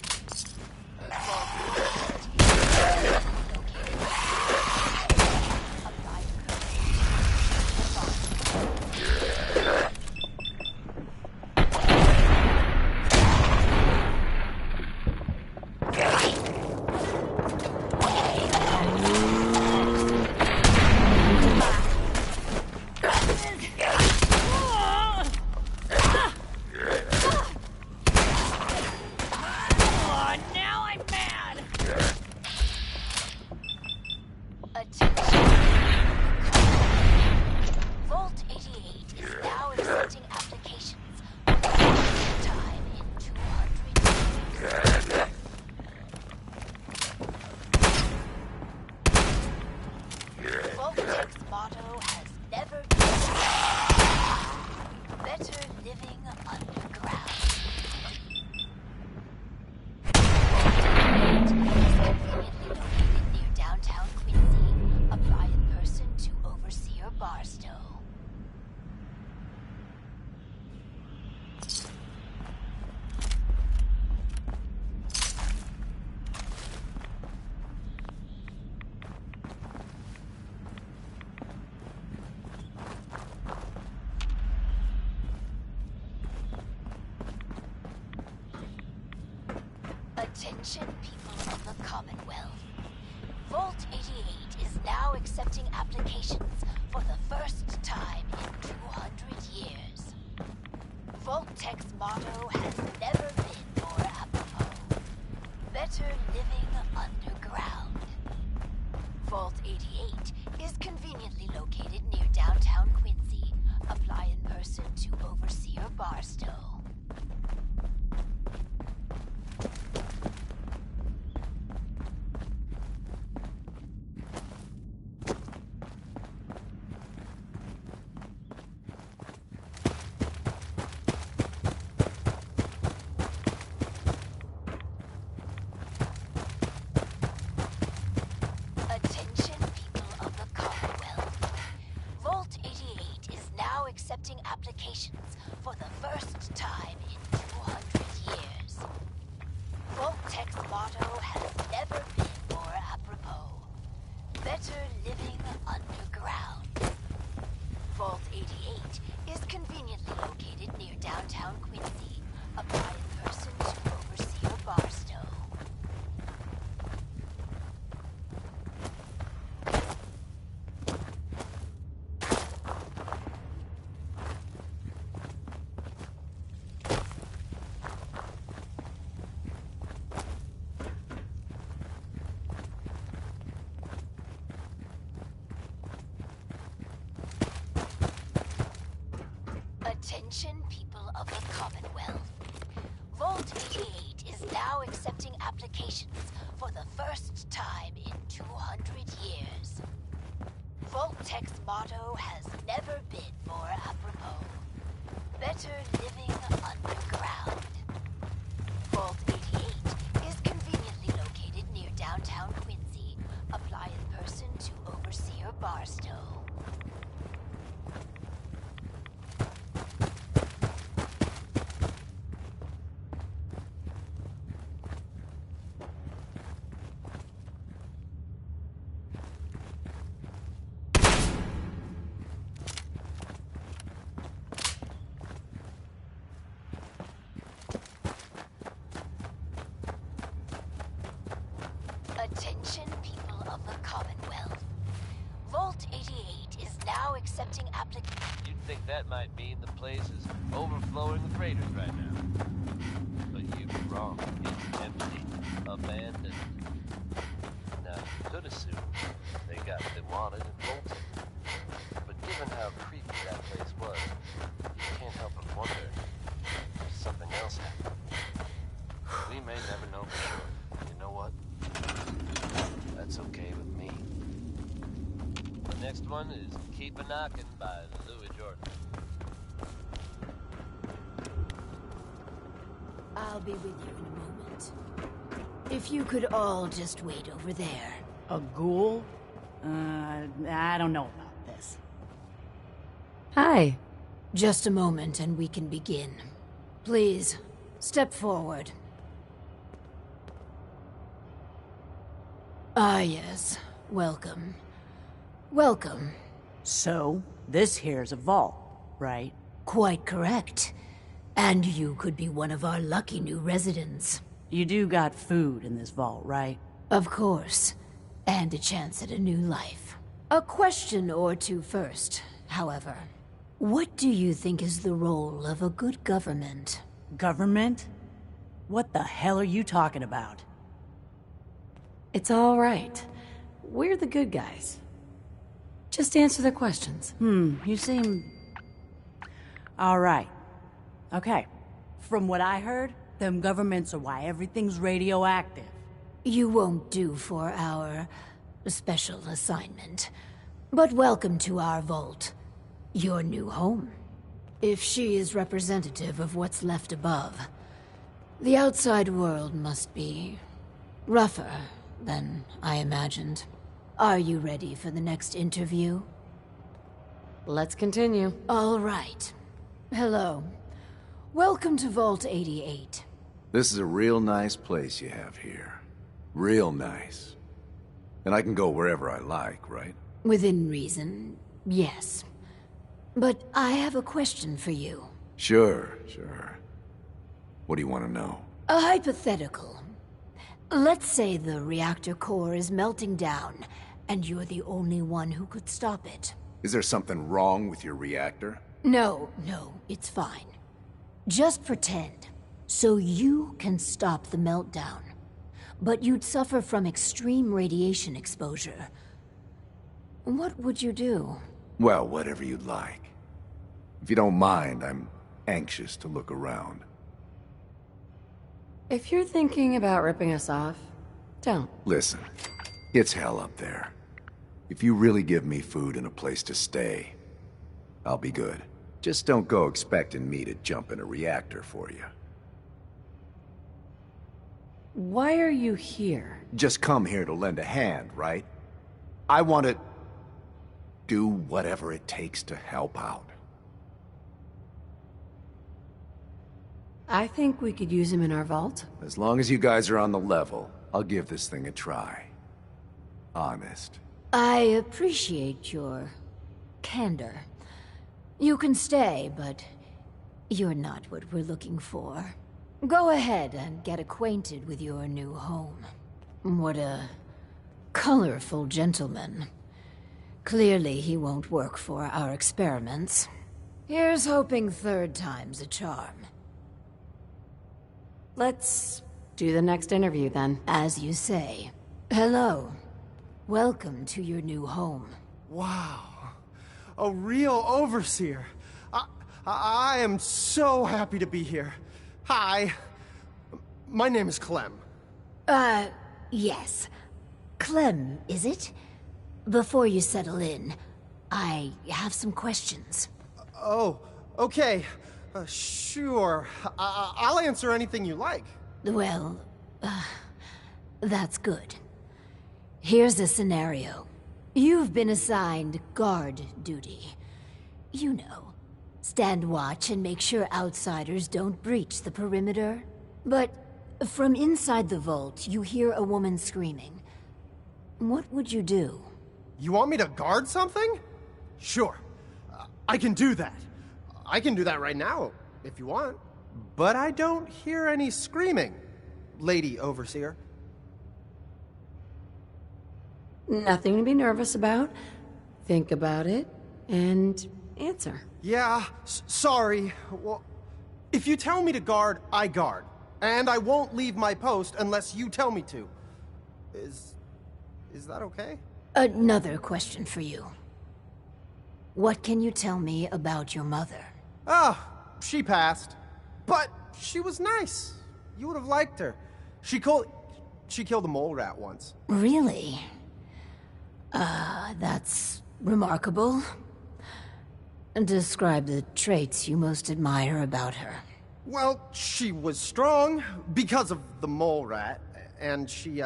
Vault 88 is now accepting applications for the first time in 200 years. Vault-Tech's motto has never been better living underground. Vault 88 is conveniently located near downtown Quincy. Apply in person to Overseer Barstow. Attention, people of the Commonwealth. Vault 88 is now accepting applications for the first time in 200 years. Vault-Tech's motto has never been more apropos. Better living underground. Vault 88 is conveniently located near downtown Quincy. Apply in person to Overseer Barstow. accepting applications for the first time in 200 years. Vault-Tech's motto has never been more apropos. Better living underground. Vault 88 is conveniently located near downtown Quincy. Apply in person to Overseer Barstow. Attention, people of the Commonwealth. Vault 88 is now accepting applications. You'd think that might mean the place is overflowing with raiders right now. But you'd be wrong. It's empty, abandoned. Now, you could assume they got what they wanted and bolted. But given how creepy that place was, you can't help but wonder if something else happened. We may never know for sure. You know what? That's okay with me. The next one is Keep a Knockin' by Louis Jordan. I'll be with you in a moment. If you could all just wait over there. A ghoul? I don't know about this. Hi. Just a moment and we can begin. Please, step forward. Ah, yes. Welcome. Welcome. So, this here's a vault, right? Quite correct. And you could be one of our lucky new residents. You do got food in this vault, right? Of course. And a chance at a new life. A question or two first, however. What do you think is the role of a good government? Government? What the hell are you talking about? It's all right. We're the good guys. Just answer the questions. You seem... all right. Okay. From what I heard, them governments are why everything's radioactive. You won't do for our special assignment. But welcome to our vault. Your new home. If she is representative of what's left above, the outside world must be rougher than I imagined. Are you ready for the next interview? Let's continue. All right. Hello. Welcome to Vault 88. This is a real nice place you have here. Real nice. And I can go wherever I like, right? Within reason, yes. But I have a question for you. Sure. What do you want to know? A hypothetical. Let's say the reactor core is melting down, and you're the only one who could stop it. Is there something wrong with your reactor? No, it's fine. Just pretend. So you can stop the meltdown. But you'd suffer from extreme radiation exposure. What would you do? Well, whatever you'd like. If you don't mind, I'm anxious to look around. If you're thinking about ripping us off, don't. Listen, it's hell up there. If you really give me food and a place to stay, I'll be good. Just don't go expecting me to jump in a reactor for you. Why are you here? Just come here to lend a hand, right? I want to do whatever it takes to help out. I think we could use him in our vault. As long as you guys are on the level, I'll give this thing a try. Honest. I appreciate your candor. You can stay, but you're not what we're looking for. Go ahead and get acquainted with your new home. What a colorful gentleman. Clearly he won't work for our experiments. Here's hoping third time's a charm. Let's do the next interview then. As you say. Hello. Welcome to your new home. Wow. A real overseer. I am so happy to be here. Hi. My name is Clem. Yes. Clem, is it? Before you settle in, I have some questions. Oh, okay. Sure. I'll answer anything you like. Well, that's good. Here's a scenario. You've been assigned guard duty. You know, stand watch and make sure outsiders don't breach the perimeter. But from inside the vault, you hear a woman screaming. What would you do? You want me to guard something? Sure. I can do that. I can do that right now, if you want. But I don't hear any screaming, Lady Overseer. Nothing to be nervous about. Think about it, and answer. Yeah, sorry. Well, if you tell me to guard, I guard. And I won't leave my post unless you tell me to. Is that okay? Another question for you. What can you tell me about your mother? She passed. But she was nice. You would have liked her. She killed a mole rat once. Really? That's remarkable. Describe the traits you most admire about her. Well, she was strong because of the mole rat, and she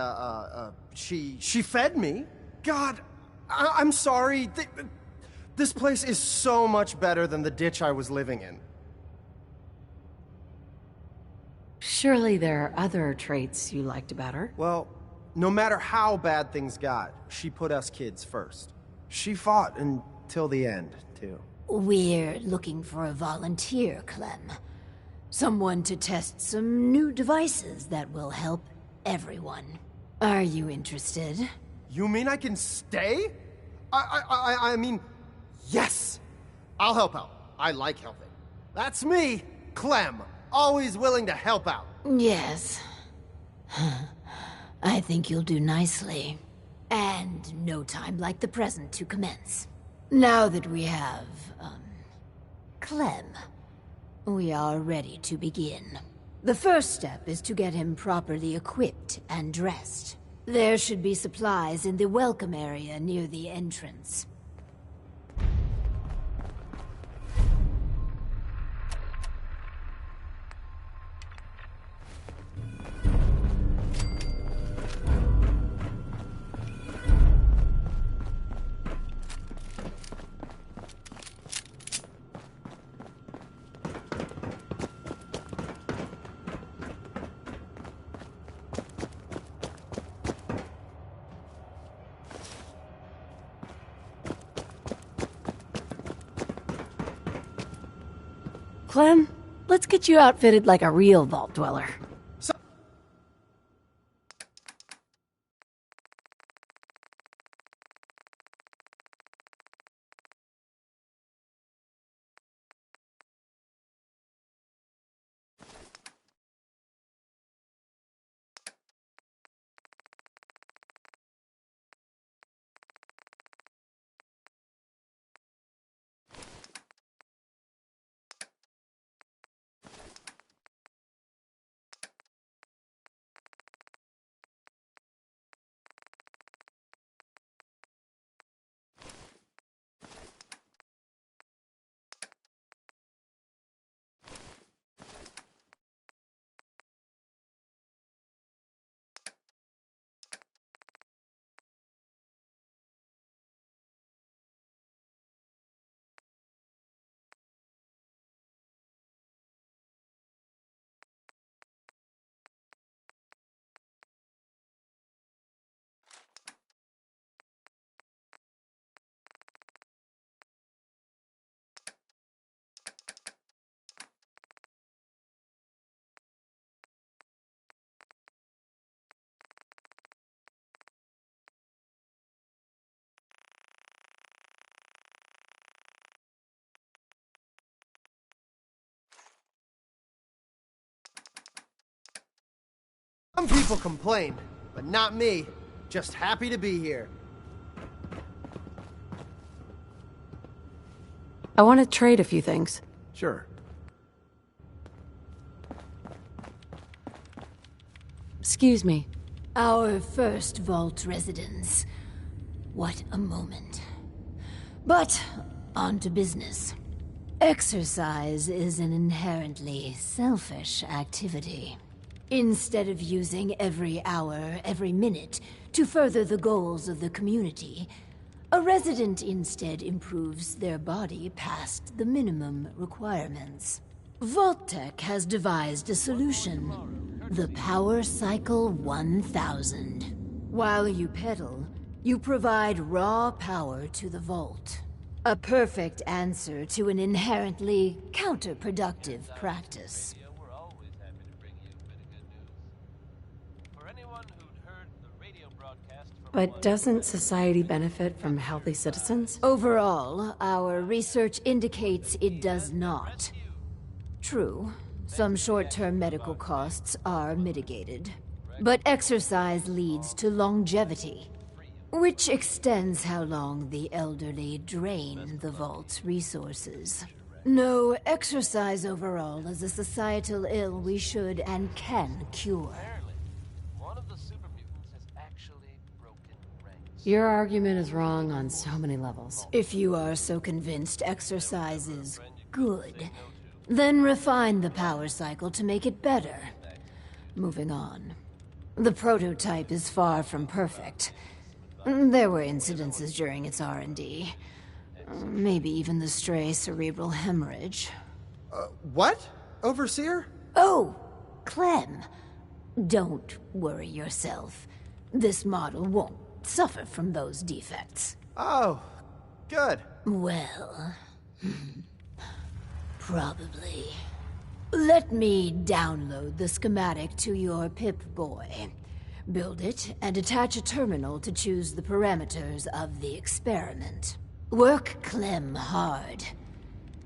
fed me. God, I'm sorry. This place is so much better than the ditch I was living in. Surely there are other traits you liked about her. Well, no matter how bad things got, she put us kids first. She fought until the end, too. We're looking for a volunteer, Clem. Someone to test some new devices that will help everyone. Are you interested? You mean I can stay? I mean, yes! I'll help out. I like helping. That's me, Clem. Always willing to help out. Yes. I think you'll do nicely. And no time like the present to commence. Now that we have, Clem, we are ready to begin. The first step is to get him properly equipped and dressed. There should be supplies in the welcome area near the entrance. Clem, let's get you outfitted like a real vault dweller. Some people complain, but not me. Just happy to be here. I want to trade a few things. Sure. Excuse me. Our first vault residence. What a moment. But, on to business. Exercise is an inherently selfish activity. Instead of using every hour, every minute, to further the goals of the community, a resident instead improves their body past the minimum requirements. Vault-Tec has devised a solution. The Power Cycle 1000. While you pedal, you provide raw power to the Vault. A perfect answer to an inherently counterproductive practice. But doesn't society benefit from healthy citizens? Overall, our research indicates it does not. True, some short-term medical costs are mitigated. But exercise leads to longevity, which extends how long the elderly drain the Vault's resources. No, exercise overall is a societal ill we should and can cure. Your argument is wrong on so many levels. If you are so convinced exercise is good, then refine the power cycle to make it better. Moving on. The prototype is far from perfect. There were incidences during its R&D. Maybe even the stray cerebral hemorrhage. What? Overseer? Oh, Clem. Don't worry yourself. This model won't suffer from those defects. Oh, good. Well, probably. Let me download the schematic to your Pip-Boy. Build it and attach a terminal to choose the parameters of the experiment. Work Clem hard.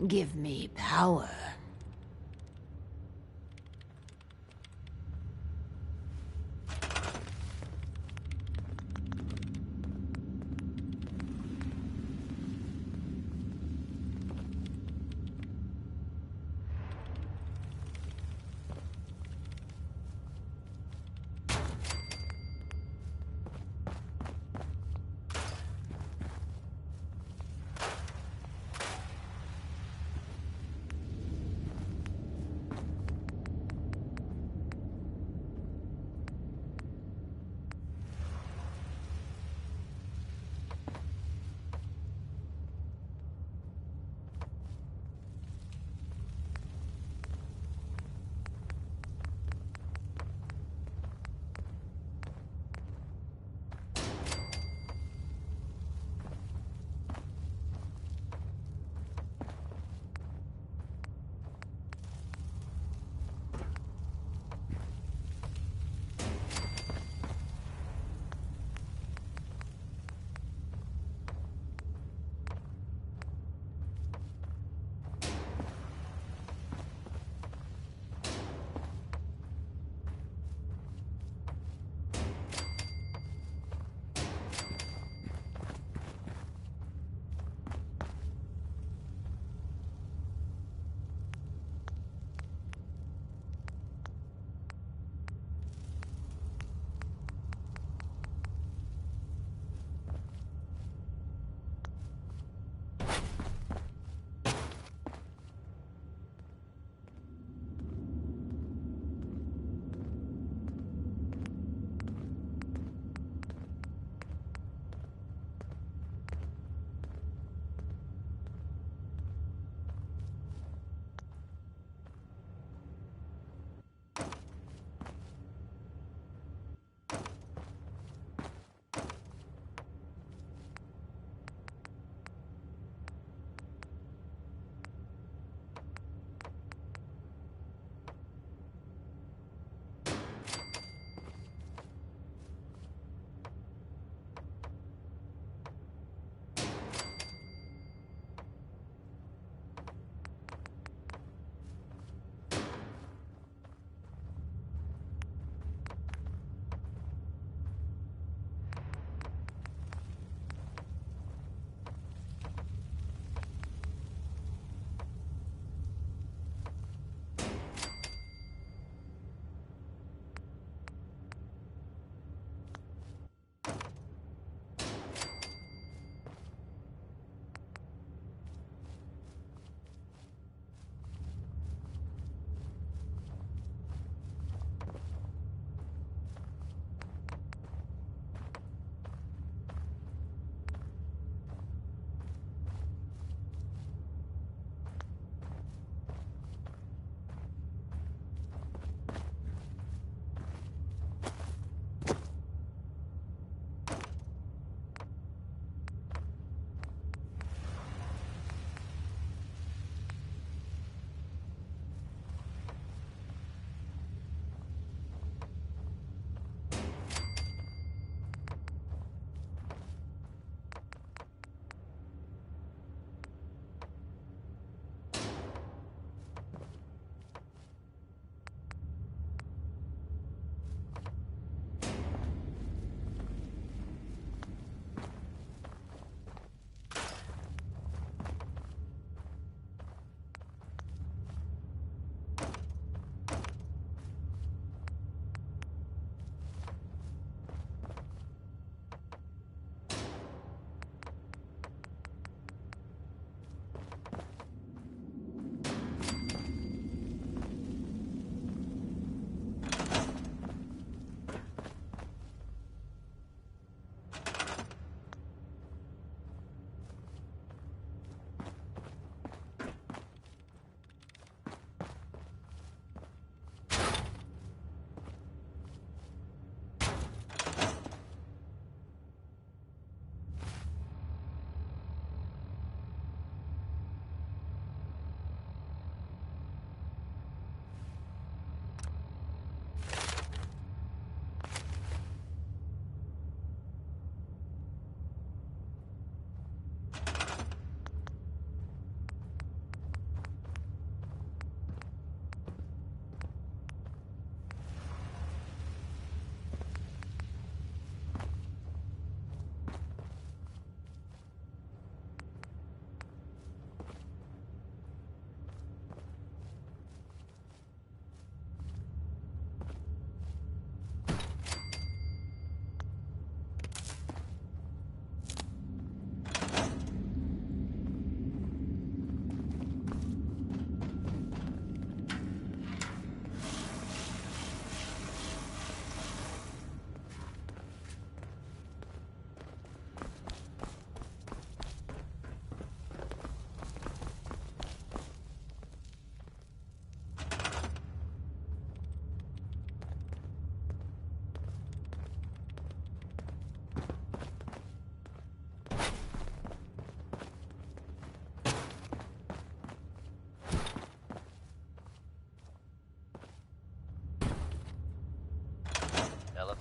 Give me power.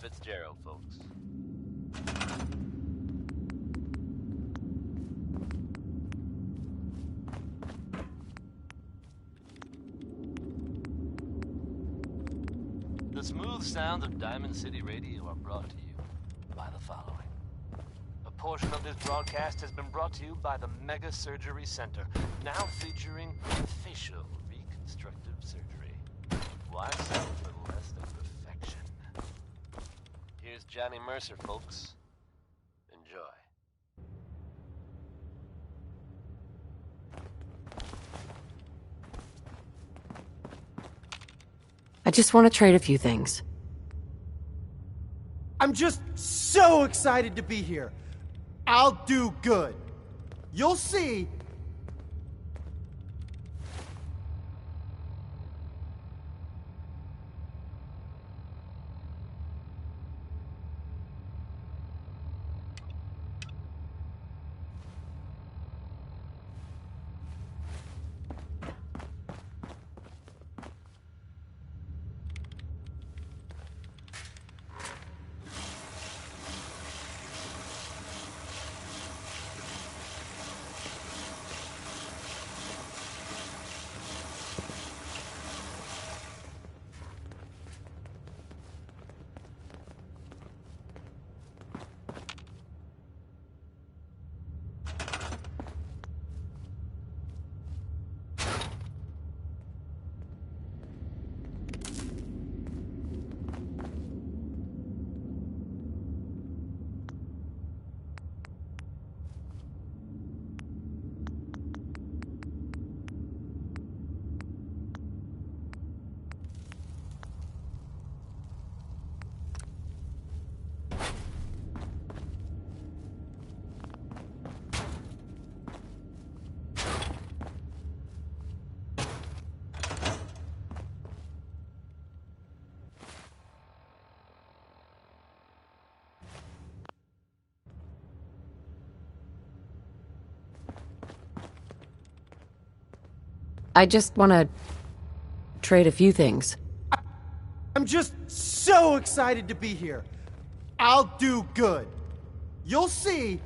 Fitzgerald, folks. The smooth sounds of Diamond City Radio are brought to you by the following. A portion of this broadcast has been brought to you by the Mega Surgery Center, now featuring facial reconstructive surgery. Why settle for less than perfection? Here's Johnny Mercer, folks. Enjoy. I just want to trade a few things. I'm just so excited to be here. I'll do good. You'll see. I just want to trade a few things. I'm just so excited to be here. I'll do good. You'll see.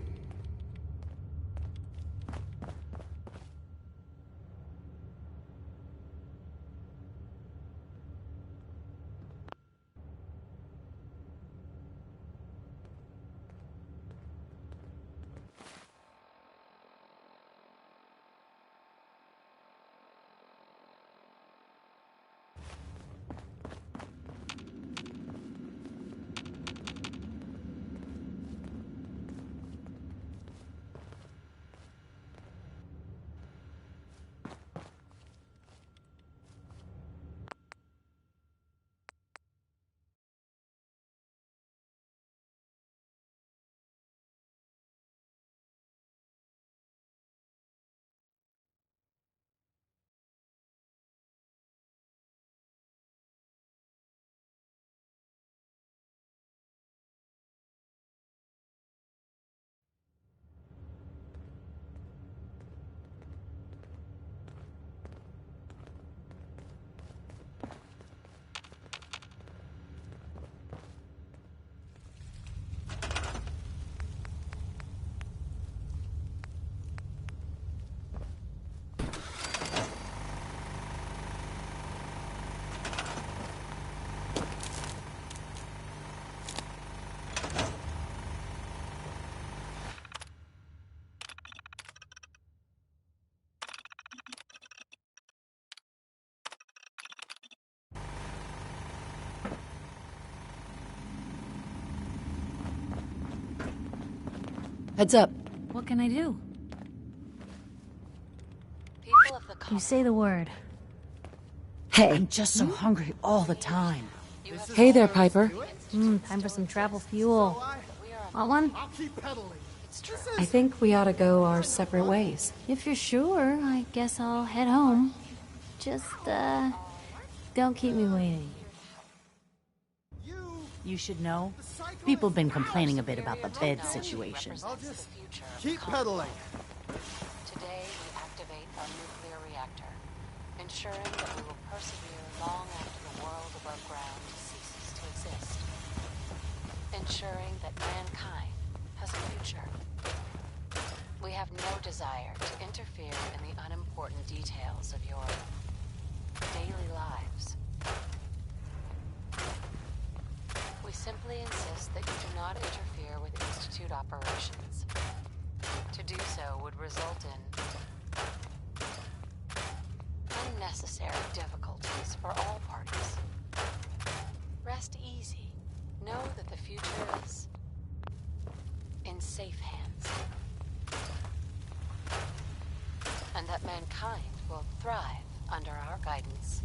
Heads up. What can I do? You say the word. Hey, I'm just so hungry all the time. Hey there, Piper. Time for some travel fuel. Want one? I'll keep pedaling. I think we ought to go our separate ways. If you're sure, I guess I'll head home. Just, don't keep me waiting. You should know, people have been complaining a bit about the bed situation. I'll just keep pedaling. Today we activate our nuclear reactor, ensuring that we will persevere long after the world above ground ceases to exist. ensuring that mankind has a future. We have no desire to interfere in the unimportant details of your daily lives. We simply insist that you do not interfere with Institute operations. To do so would result in unnecessary difficulties for all parties. Rest easy. Know that the future is in safe hands. And that mankind will thrive under our guidance.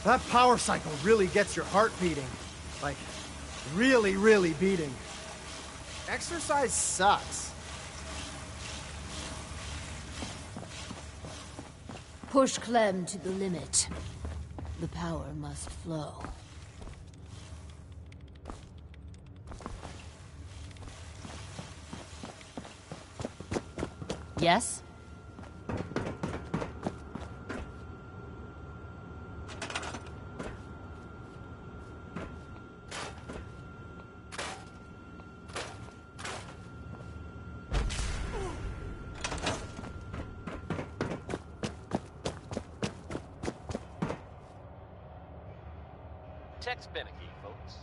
That power cycle really gets your heart beating. Like, really, really beating. Exercise sucks. Push Clem to the limit. The power must flow. Yes? Tex Beneke, folks.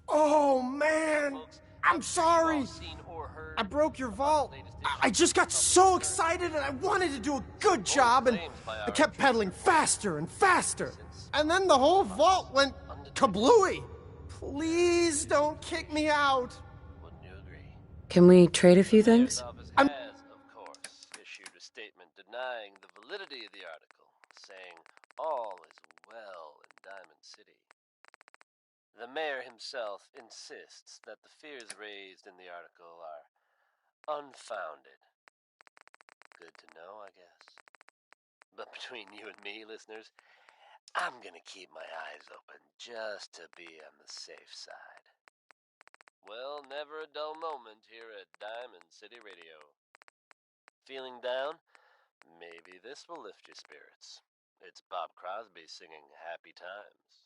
Oh, man! I'm sorry! I broke your vault. I just got so excited and I wanted to do a good job and I kept pedaling faster and faster. And then the whole vault went kablooey. Please don't kick me out. Can we trade a few things? Has, of course, issued a statement denying the validity of the article, saying all is well in Diamond City. The mayor himself insists that the fears raised in the article are unfounded. Good to know, I guess. But between you and me, listeners, I'm gonna keep my eyes open just to be on the safe side. Well, never a dull moment here at Diamond City Radio. Feeling down? Maybe this will lift your spirits. It's Bob Crosby singing Happy Times.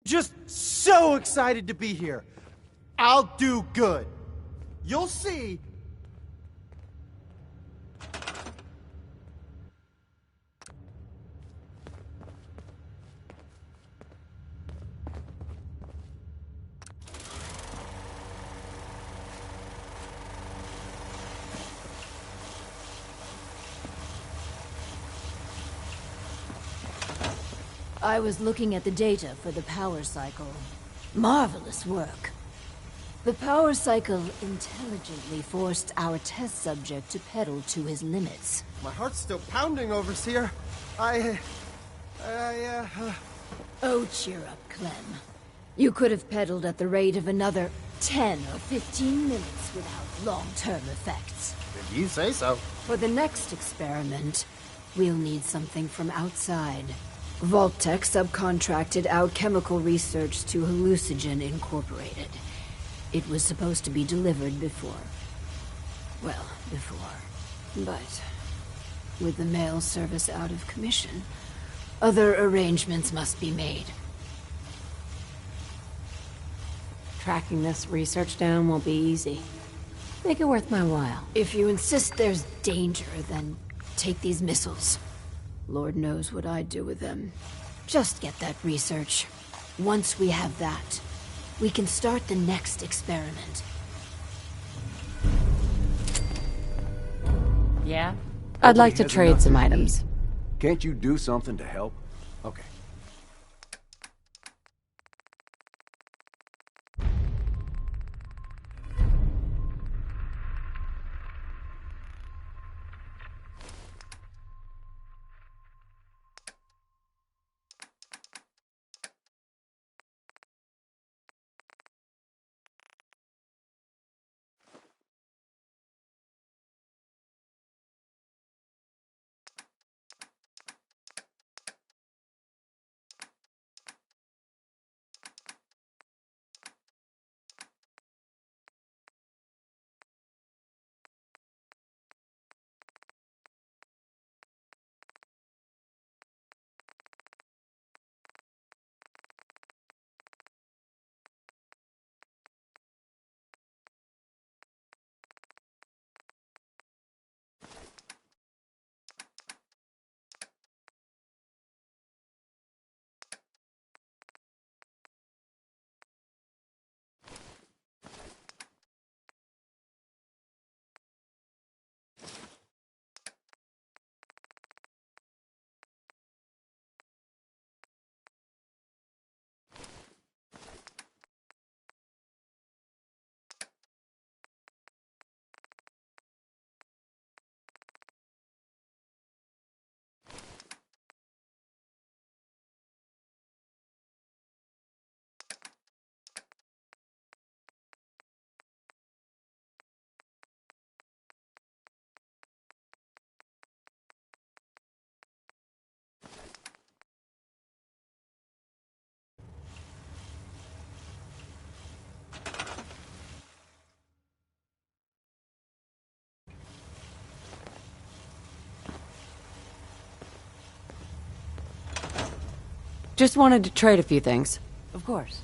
Just so excited to be here. I'll do good. You'll see. I was looking at the data for the power cycle. Marvelous work. The power cycle intelligently forced our test subject to pedal to his limits. My heart's still pounding, Overseer. Oh, cheer up, Clem. You could have pedaled at the rate of another 10 or 15 minutes without long-term effects. If you say so. For the next experiment, we'll need something from outside. Vault-Tec subcontracted out chemical research to Hallucigen Incorporated. It was supposed to be delivered before. Well, before. But with the mail service out of commission, other arrangements must be made. Tracking this research down won't be easy. Make it worth my while. If you insist there's danger, then take these missiles. Lord knows what I'd do with them. Just get that research. Once we have that, we can start the next experiment. Yeah? I'd like to trade some items. Can't you do something to help? Okay. Just wanted to trade a few things. Of course.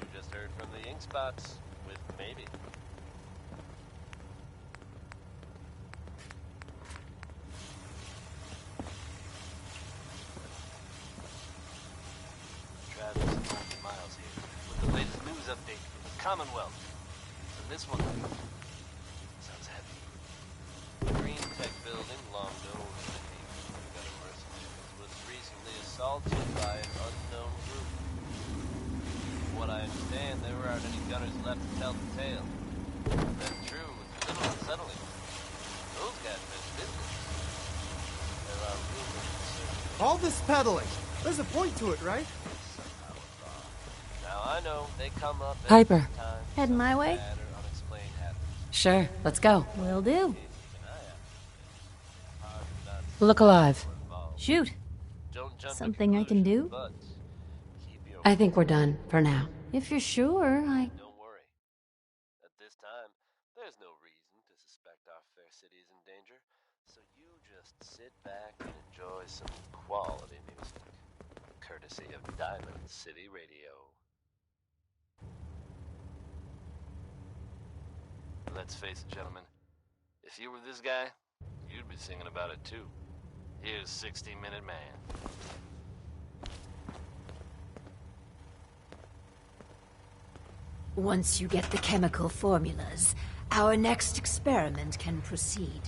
You just heard from the ink spots with maybe. Travis and Miles here with the latest news update from the Commonwealth. And this one sounds heavy. The Green Tech building, long known as the haven for gutter mercenaries, was recently assaulted by an unknown group. From what I understand, there aren't any gunners left to tell the tale. If that's true, it's a little unsettling. Those guys meant business. There are rumors. All this peddling. There's a point to it, right? Now I know they come up Piper. Heading my way? Sure, let's go. Will do. Look alive. Shoot. Something I can do? I think we're done, for now. If you're sure, Don't worry. At this time, there's no reason to suspect our fair city is in danger, so you just sit back and enjoy some quality music, courtesy of Diamond City Radio. Let's face it, gentlemen. If you were this guy, you'd be singing about it too. Here's 60 Minute Man. Once you get the chemical formulas, our next experiment can proceed.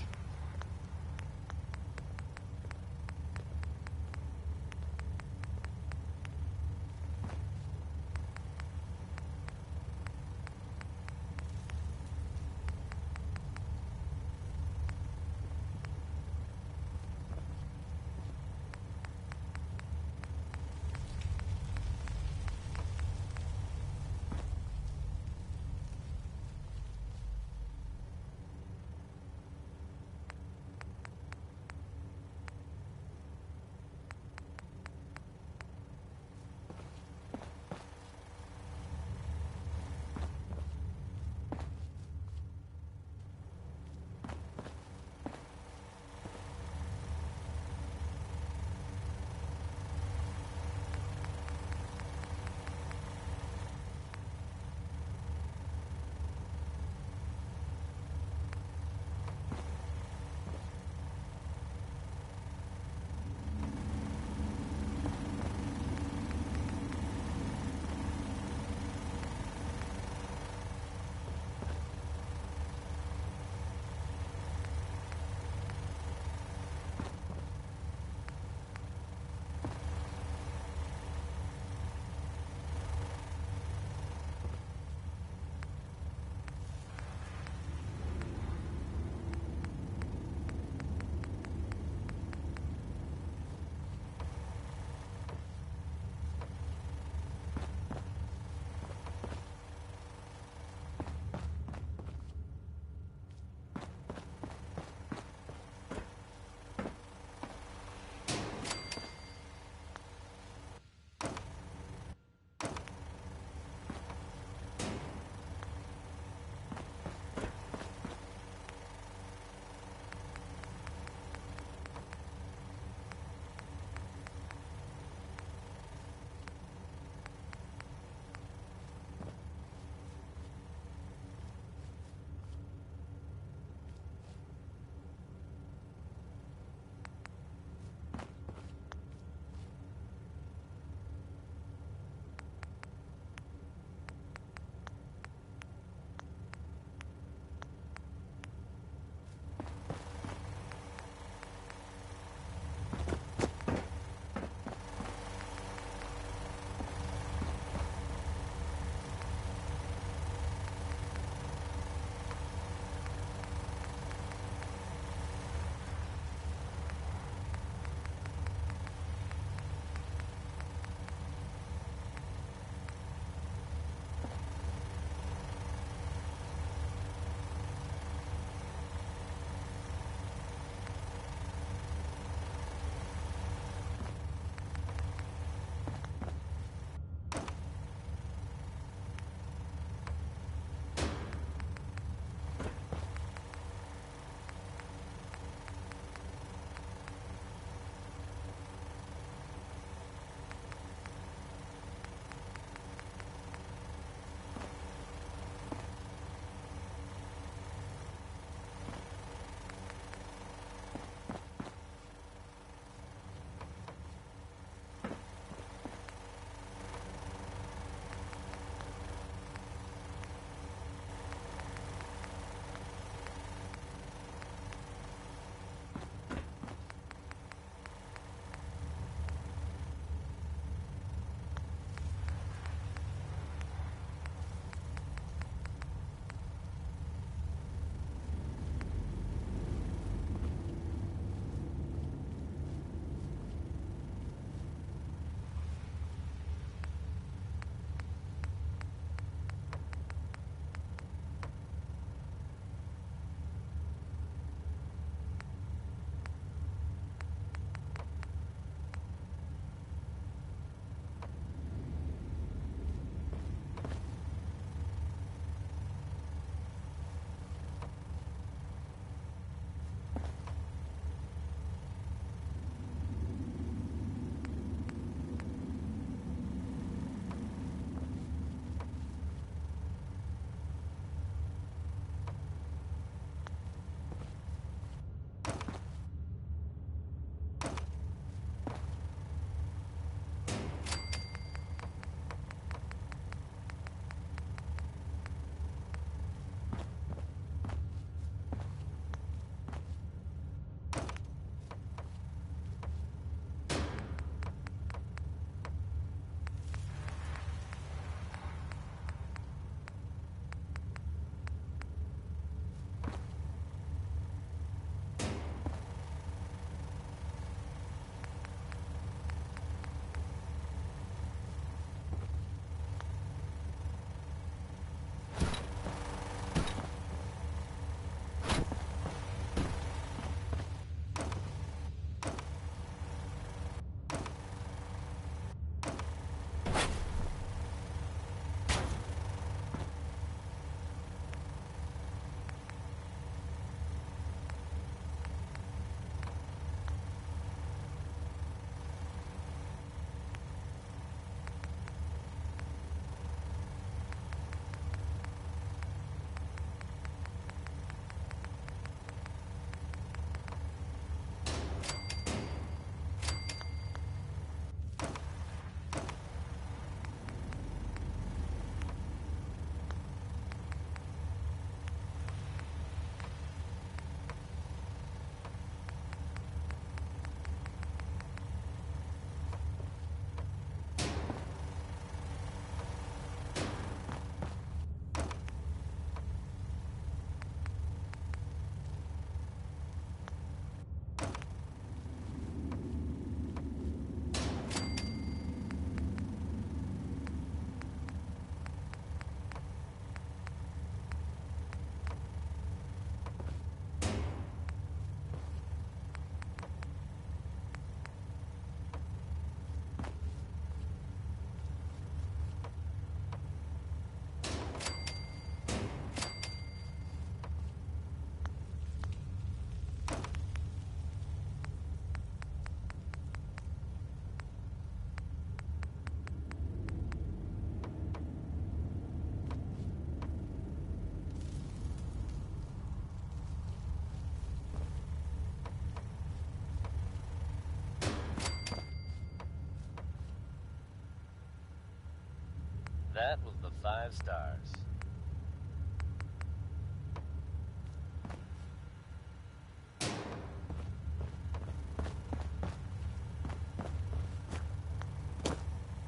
That was the 5 stars.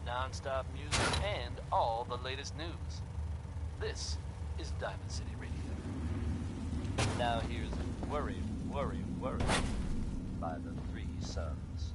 Non-stop music and all the latest news. This is Diamond City Radio. Now here's Worry, Worry, Worry by the Three Sons.